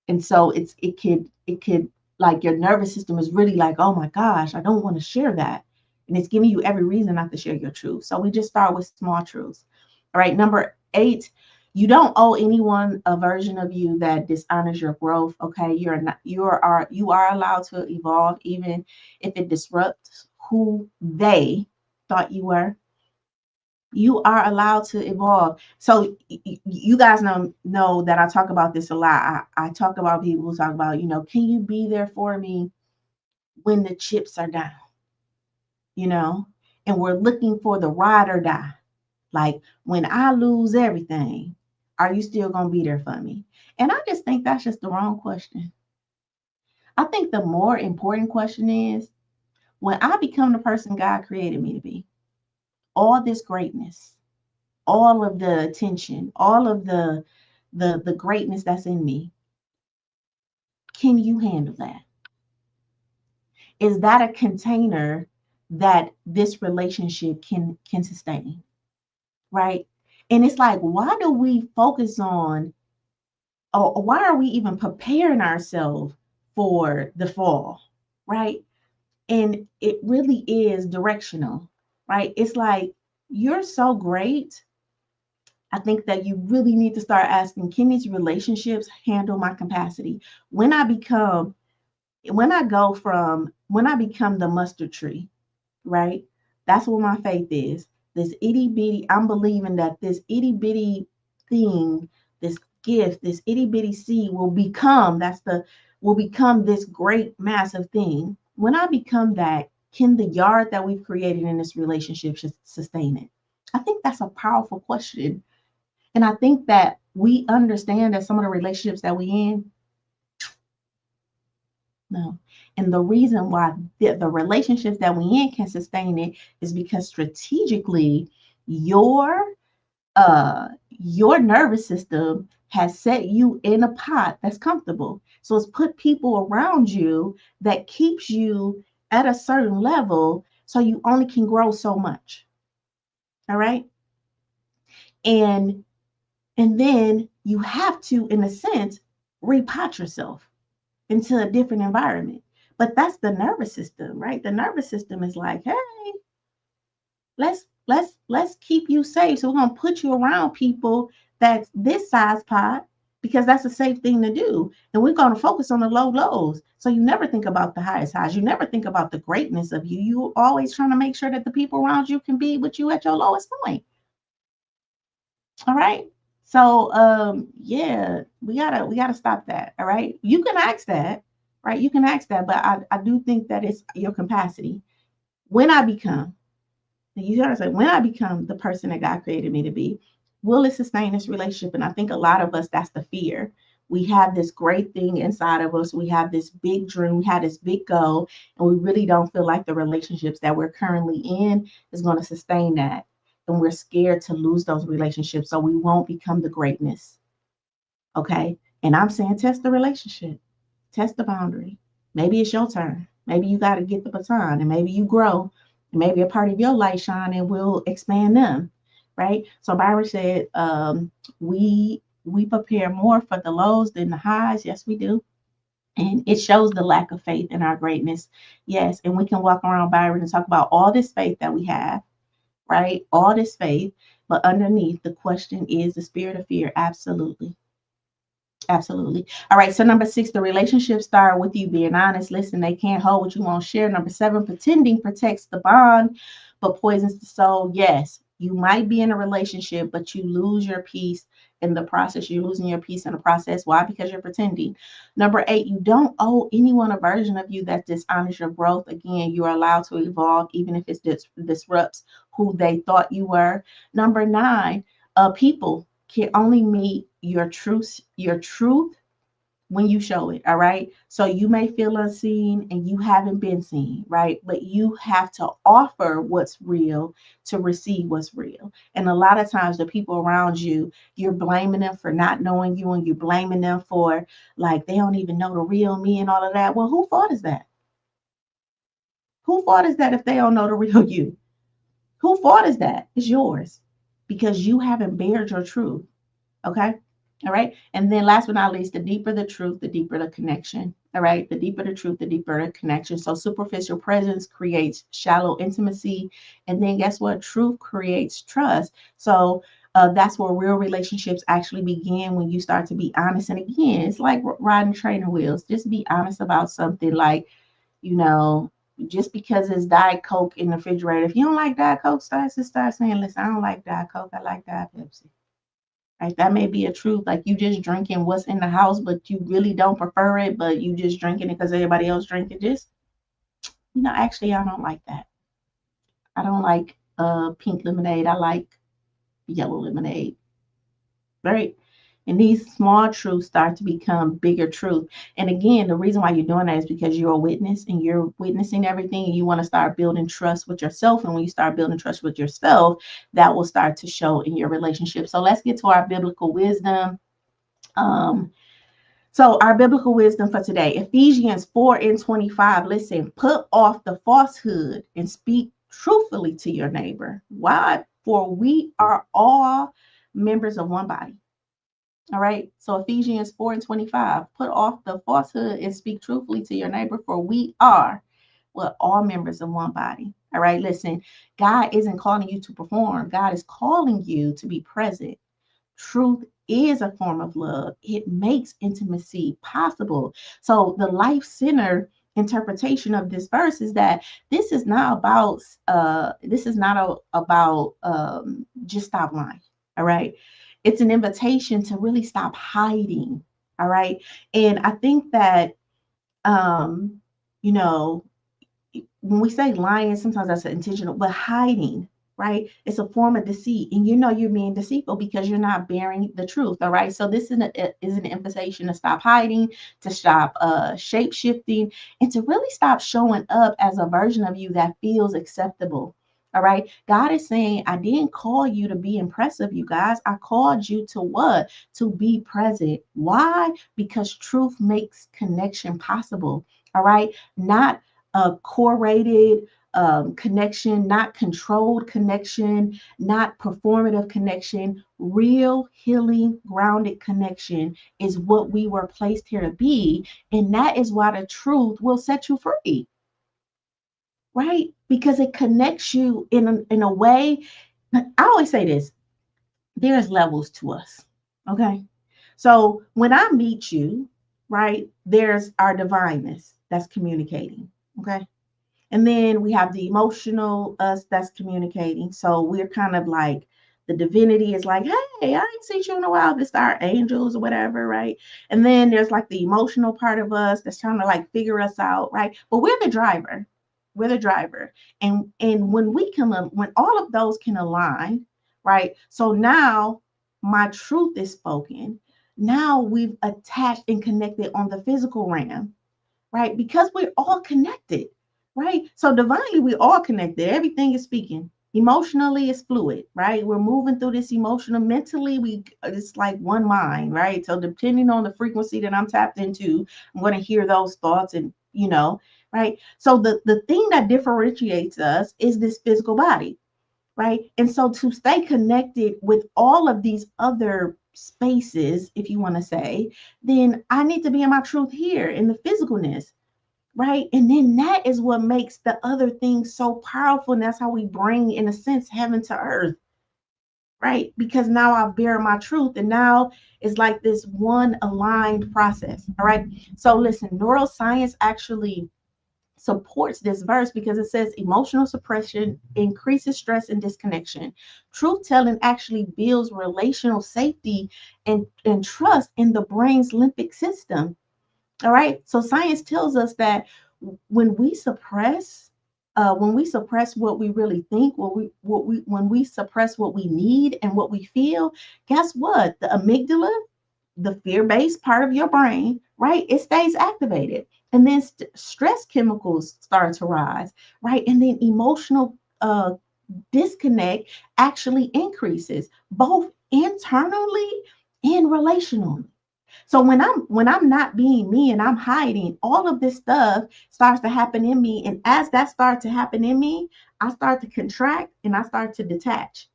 And so it could like, your nervous system is really like, oh my gosh, I don't want to share that. And it's giving you every reason not to share your truth. So we just start with small truths. All right, number 8, you don't owe anyone a version of you that dishonors your growth. Okay, you are allowed to evolve, even if it disrupts who they thought you were. You are allowed to evolve. So you guys know that I talk about this a lot. I talk about people who talk about, can you be there for me when the chips are down, you know, and we're looking for the ride or die. Like, when I lose everything, are you still gonna be there for me? And I just think that's just the wrong question. I think the more important question is, when I become the person God created me to be, all this greatness, all of the attention, all of the greatness that's in me, can you handle that? Is that a container that this relationship can sustain, right? And it's like, why do we focus on, or why are we even preparing ourselves for the fall, right? And it really is directional, right? It's like, you're so great. I think that you really need to start asking, can these relationships handle my capacity? When I become, when I become the mustard tree, right? That's what my faith is. This itty bitty, I'm believing that this itty bitty thing, this gift, this itty bitty seed will become this great massive thing. When I become that, can the yard that we've created in this relationship sustain it? I think that's a powerful question. And I think that we understand that some of the relationships that we in, no. And the reason why the relationships that we in can sustain it is because strategically your your nervous system has set you in a pot that's comfortable. So it's put people around you that keeps you at a certain level so you only can grow so much. All right. And then you have to, in a sense, repot yourself into a different environment. But that's the nervous system, right? The nervous system is like, hey, let's keep you safe. So we're gonna put you around people that's this size pot because that's a safe thing to do. And we're gonna focus on the low lows. So you never think about the highest highs. You never think about the greatness of you. You always trying to make sure that the people around you can be with you at your lowest point. All right. So yeah, we gotta stop that. All right. You can ask that, right? You can ask that, but I do think that it's your capacity. When I become, and you gotta say, when I become the person that God created me to be, will it sustain this relationship? And I think a lot of us, that's the fear. We have this great thing inside of us. We have this big dream. We have this big goal, and we really don't feel like the relationships that we're currently in is going to sustain that. And we're scared to lose those relationships, so we won't become the greatness. Okay. And I'm saying test the relationship, test the boundary. Maybe it's your turn. Maybe you got to get the baton and maybe you grow. And maybe a part of your light shine and we'll expand them. Right. So Byron said, we prepare more for the lows than the highs. Yes, we do. And it shows the lack of faith in our greatness. Yes. And we can walk around Byron and talk about all this faith that we have, right? All this faith. But underneath, the question is the spirit of fear. Absolutely. Absolutely. All right. So number 6, the relationship start with you being honest. Listen, they can't hold what you won't share. Number 7, pretending protects the bond, but poisons the soul. Yes, you might be in a relationship, but you lose your peace in the process. You're losing your peace in the process. Why? Because you're pretending. Number 8, you don't owe anyone a version of you that dishonors your growth. Again, you are allowed to evolve, even if it disrupts who they thought you were. Number 9, people can only meet your truth when you show it. All right. So you may feel unseen and you haven't been seen, right? But you have to offer what's real to receive what's real. And a lot of times the people around you, you're blaming them for not knowing you and you're blaming them for like they don't even know the real me and all of that. Well, who fault is that? Who fault is that if they don't know the real you? Who fault is that? It's yours because you haven't bared your truth. Okay. All right. And then last but not least, the deeper the truth, the deeper the connection. All right. The deeper the truth, the deeper the connection. So superficial presence creates shallow intimacy. And then guess what? Truth creates trust. So that's where real relationships actually begin when you start to be honest. And again, it's like riding trainer wheels. Just be honest about something like, you know, just because it's Diet Coke in the refrigerator. If you don't like Diet Coke, start saying, listen, I don't like Diet Coke. I like Diet Pepsi. Right? That may be a truth. Like you just drinking what's in the house, but you really don't prefer it, but you just drinking it because everybody else drink it. Just, actually, I don't like that. I don't like pink lemonade. I like yellow lemonade. Right? And these small truths start to become bigger truth. And again, the reason why you're doing that is because you're a witness and you're witnessing everything and you want to start building trust with yourself. And when you start building trust with yourself, that will start to show in your relationship. So let's get to our biblical wisdom. Um, so our biblical wisdom for today, Ephesians 4:25. Listen, put off the falsehood and speak truthfully to your neighbor. Why? For we are all members of one body. All right. So Ephesians 4:25. Put off the falsehood and speak truthfully to your neighbor, for we are, well, all members of one body. All right. Listen, God isn't calling you to perform. God is calling you to be present. Truth is a form of love. It makes intimacy possible. So the life-centered interpretation of this verse is that this is not about just stop lying. All right. It's an invitation to really stop hiding. All right. And I think that you know, when we say lying, sometimes that's intentional, but hiding. right? It's a form of deceit, and you know you're being deceitful because you're not bearing the truth. All right. So this is an invitation to stop hiding, to stop shape shifting, and to really stop showing up as a version of you that feels acceptable. All right. God is saying, I didn't call you to be impressive, you guys. I called you to what? To be present. Why? Because truth makes connection possible. All right. Not a correlated connection, not controlled connection, not performative connection. Real healing, grounded connection is what we were placed here to be. And that is why the truth will set you free, right? Because it connects you in a way. I always say this, there's levels to us. Okay. So when I meet you, right, there's our divineness that's communicating. Okay. And then we have the emotional us that's communicating. So we're kind of like the divinity is like, hey, I ain't seen you in a while. This our angels or whatever, right? And then there's like the emotional part of us that's trying to like figure us out, right? But we're the driver. We're the driver. And when we can when all of those can align, right? So now my truth is spoken. Now we've attached and connected on the physical realm, right? Because we're all connected, right? So divinely, we're all connected. Everything is speaking. Emotionally, it's fluid, right? We're moving through this emotional. Mentally, we it's like one mind, right? So depending on the frequency that I'm tapped into, I'm going to hear those thoughts, and right. So the thing that differentiates us is this physical body, right? And so to stay connected with all of these other spaces, if you want to say, then I need to be in my truth here in the physicalness, right? And then that is what makes the other things so powerful. And that's how we bring, in a sense, heaven to earth, right? Because now I bear my truth, and now it's like this one aligned process. All right. So listen, neuroscience actually supports this verse because it says emotional suppression increases stress and disconnection. Truth telling actually builds relational safety and trust in the brain's limbic system. All right. So science tells us that when we suppress, when we suppress what we really think, when we suppress what we need and what we feel, guess what? The amygdala, the fear-based part of your brain, right? It stays activated. And then stress chemicals start to rise, right? And then emotional disconnect actually increases both internally and relationally. So when I'm not being me and I'm hiding, all of this stuff starts to happen in me. And as that starts to happen in me, I start to contract and I start to detach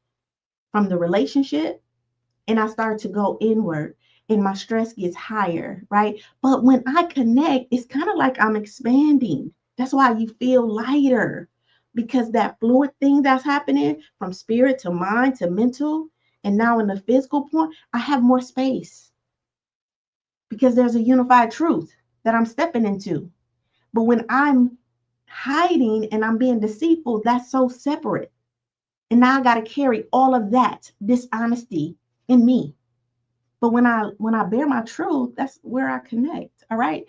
from the relationship, and I start to go inward, and my stress gets higher, right? But when I connect, it's kind of like I'm expanding. That's why you feel lighter, because that fluid thing that's happening from spirit to mind to mental, and now in the physical point, I have more space because there's a unified truth that I'm stepping into. But when I'm hiding and I'm being deceitful, that's so separate. And now I got to carry all of that dishonesty in me. But when I bear my truth, that's where I connect. All right.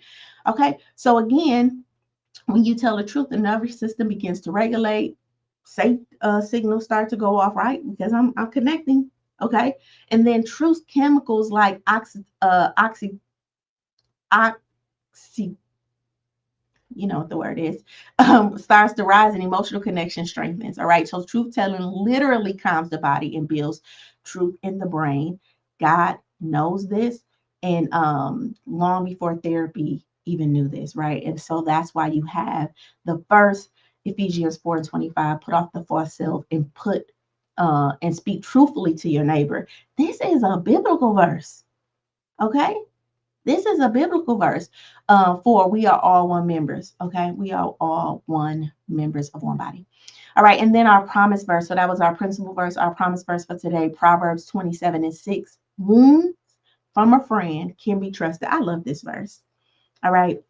Okay. So again, when you tell the truth, the nervous system begins to regulate. Safe signals start to go off, right? Because I'm connecting. Okay. And then truth chemicals like oxy, you know what the word is, starts to rise, and emotional connection strengthens. All right. So truth telling literally calms the body and builds truth in the brain. God knows this. And long before therapy even knew this, right? And so that's why you have the first Ephesians 4:25, put off the false self and put and speak truthfully to your neighbor. This is a biblical verse. Okay. This is a biblical verse for we are all one members. Okay. We are all one members of one body. All right. And then our promise verse. So that was our principal verse, our promise verse for today, Proverbs 27:6. Wounds from a friend can be trusted. I love this verse. All right.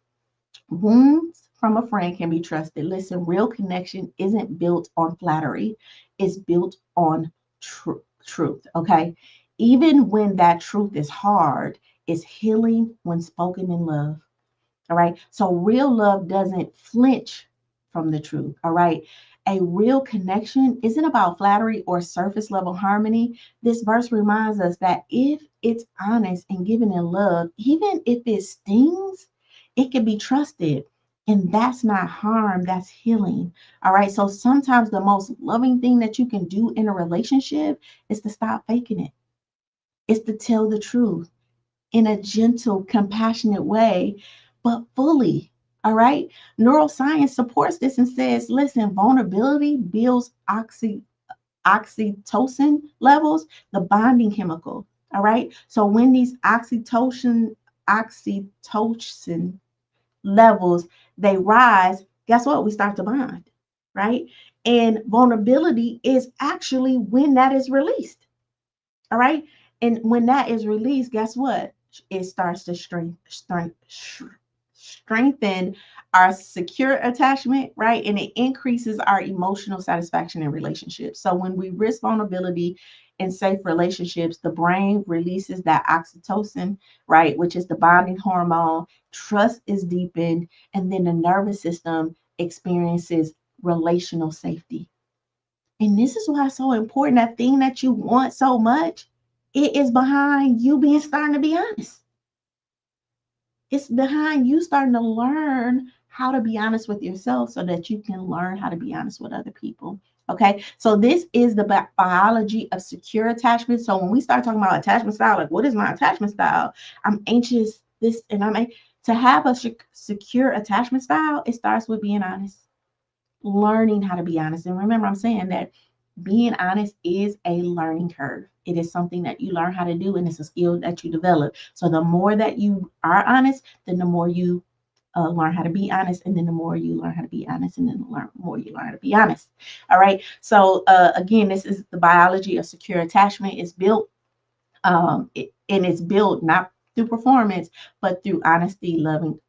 Wounds from a friend can be trusted. Listen, real connection isn't built on flattery, it's built on truth. Okay. Even when that truth is hard, it's healing when spoken in love. All right. So real love doesn't flinch from the truth. All right. A real connection isn't about flattery or surface level harmony. This verse reminds us that if it's honest and given in love, even if it stings, it can be trusted. And that's not harm, that's healing. All right. So sometimes the most loving thing that you can do in a relationship is to stop faking it, it's to tell the truth in a gentle, compassionate way, but fully. All right. Neuroscience supports this and says, listen, vulnerability builds oxytocin levels, the bonding chemical. All right. So when these oxytocin levels they rise, guess what? We start to bond. Right. And vulnerability is actually when that is released. All right. And when that is released, guess what? It starts to strengthen our secure attachment, right? And it increases our emotional satisfaction in relationships. So when we risk vulnerability in safe relationships, the brain releases that oxytocin, right? Which is the bonding hormone. Trust is deepened, and then the nervous system experiences relational safety. And this is why it's so important. That thing that you want so much, it is behind you being starting to be honest. It's behind you starting to learn how to be honest with yourself so that you can learn how to be honest with other people. Okay. So this is the biology of secure attachment. So when we start talking about attachment style, like what is my attachment style? I'm anxious, this, and to have a secure attachment style, it starts with being honest, learning how to be honest. And remember, I'm saying that being honest is a learning curve. It is something that you learn how to do, and it's a skill that you develop. So the more that you are honest, then the more you learn how to be honest, and then the more you learn how to be honest, and then the more you learn how to be honest. All right. So again, this is the biology of secure attachment. It's built, and it's built not through performance, but through honesty, loving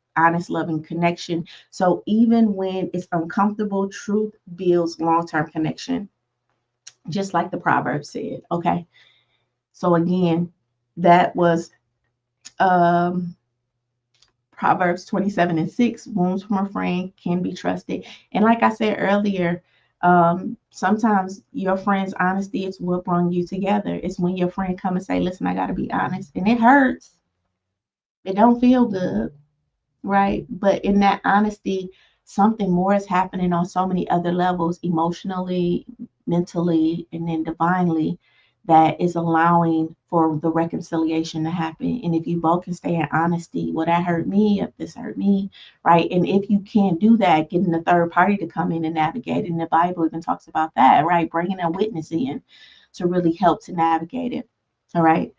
connection. So even when it's uncomfortable, truth builds long-term connection, just like the proverb said. Okay. So again, that was um, Proverbs 27:6. Wounds from a friend can be trusted. And like I said earlier, sometimes your friend's honesty is what brought you together. It's when your friend come and say, listen, I got to be honest. And it hurts. It don't feel good, right? But in that honesty, something more is happening on so many other levels, emotionally, mentally, and then divinely, that is allowing for the reconciliation to happen. And if you both can stay in honesty, well, that hurt me, if this hurt me, right? And if you can't do that, getting the third party to come in and navigate, and the Bible even talks about that, right? Bringing a witness in to really help to navigate it, all right?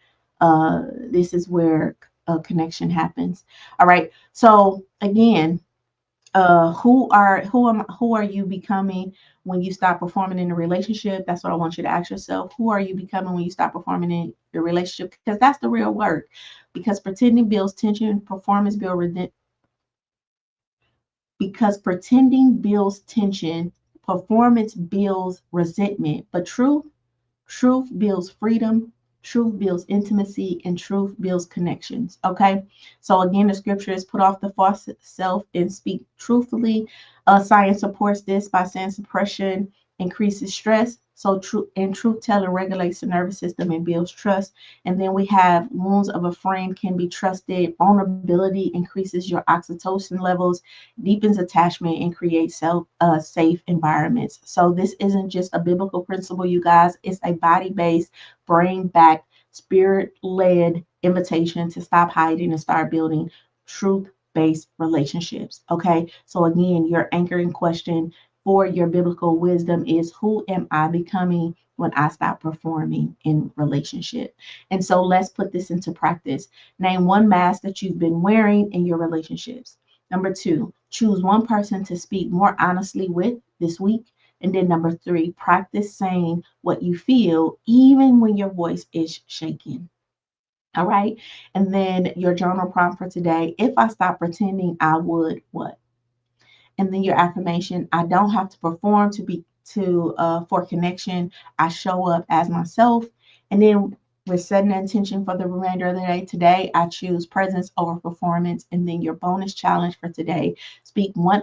This is where a connection happens. All right. So again, who are you becoming when you stop performing in a relationship? That's what I want you to ask yourself. Who are you becoming when you stop performing in your relationship? Because that's the real work. Because pretending builds tension, because pretending builds tension, performance builds resentment. But truth builds freedom, truth builds intimacy, and truth builds connections. Okay. So again, the scripture is put off the false self and speak truthfully. Science supports this by saying suppression increases stress. So truth telling regulates the nervous system and builds trust. And then we have wounds of a friend can be trusted. Vulnerability increases your oxytocin levels, deepens attachment, and creates safe environments. So this isn't just a biblical principle, you guys. It's a body-based, brain-backed, spirit-led invitation to stop hiding and start building truth-based relationships. Okay. So again, your anchoring question for your biblical wisdom is, who am I becoming when I stop performing in relationship? And so let's put this into practice. Name one mask that you've been wearing in your relationships. Number two, choose one person to speak more honestly with this week. And then number three, practice saying what you feel, even when your voice is shaking. All right. And then your journal prompt for today: if I stop pretending, I would what? And then your affirmation: I don't have to perform to be to for connection. I show up as myself. And then we're setting an intention for the remainder of the day. Today I choose presence over performance. And then your bonus challenge for today: speak one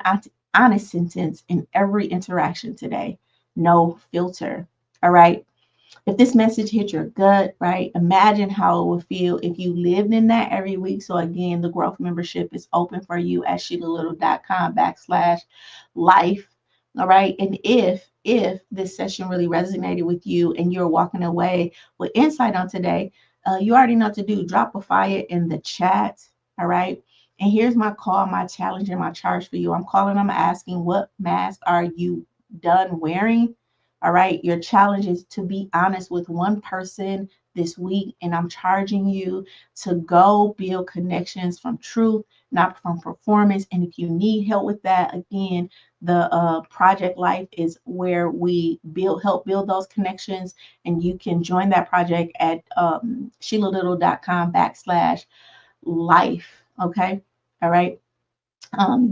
honest sentence in every interaction today. No filter. All right. If this message hit your gut, right, imagine how it would feel if you lived in that every week. So again, the growth membership is open for you at sheilalittle.com/life. All right. And if this session really resonated with you and you're walking away with insight on today, you already know what to do. Drop a fire in the chat. All right. And here's my call, my challenge, and my charge for you. I'm calling, I'm asking, what mask are you done wearing? All right. Your challenge is to be honest with one person this week. And I'm charging you to go build connections from truth, not from performance. And if you need help with that, again, the project life is where we help build those connections. And you can join that project at sheilalittle.com/life. Okay. All right.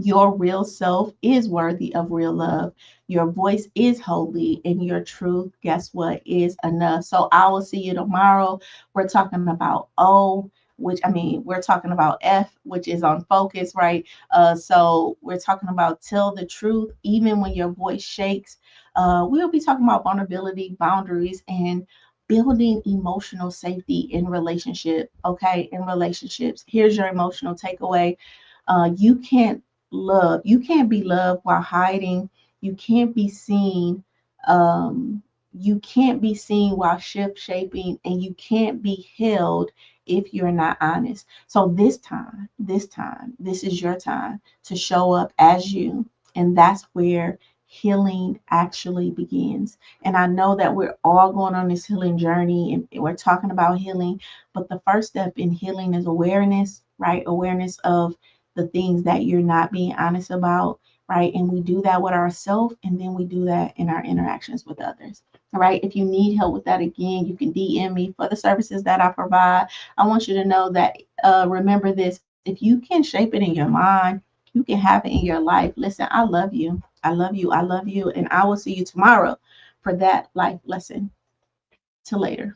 Your real self is worthy of real love. Your voice is holy, and your truth, guess what, is enough. So I will see you tomorrow. We're talking about O, which I mean, we're talking about F, which is on focus, right? So we're talking about tell the truth, even when your voice shakes. We'll be talking about vulnerability, boundaries, and building emotional safety in relationship. Okay, in relationships. Here's your emotional takeaway. You can't be loved while hiding. You can't be seen. Um, you can't be seen while shift shaping, and you can't be held if you're not honest. So this is your time to show up as you, and that's where healing actually begins. And I know that we're all going on this healing journey, and we're talking about healing, but the first step in healing is awareness, right? Awareness of the things that you're not being honest about, right? And we do that with ourselves, and then we do that in our interactions with others. All right. If you need help with that, again, you can DM me for the services that I provide. I want you to know that, remember this, if you can shape it in your mind, you can have it in your life. Listen, I love you. I love you. I love you. And I will see you tomorrow for that life lesson. Till later.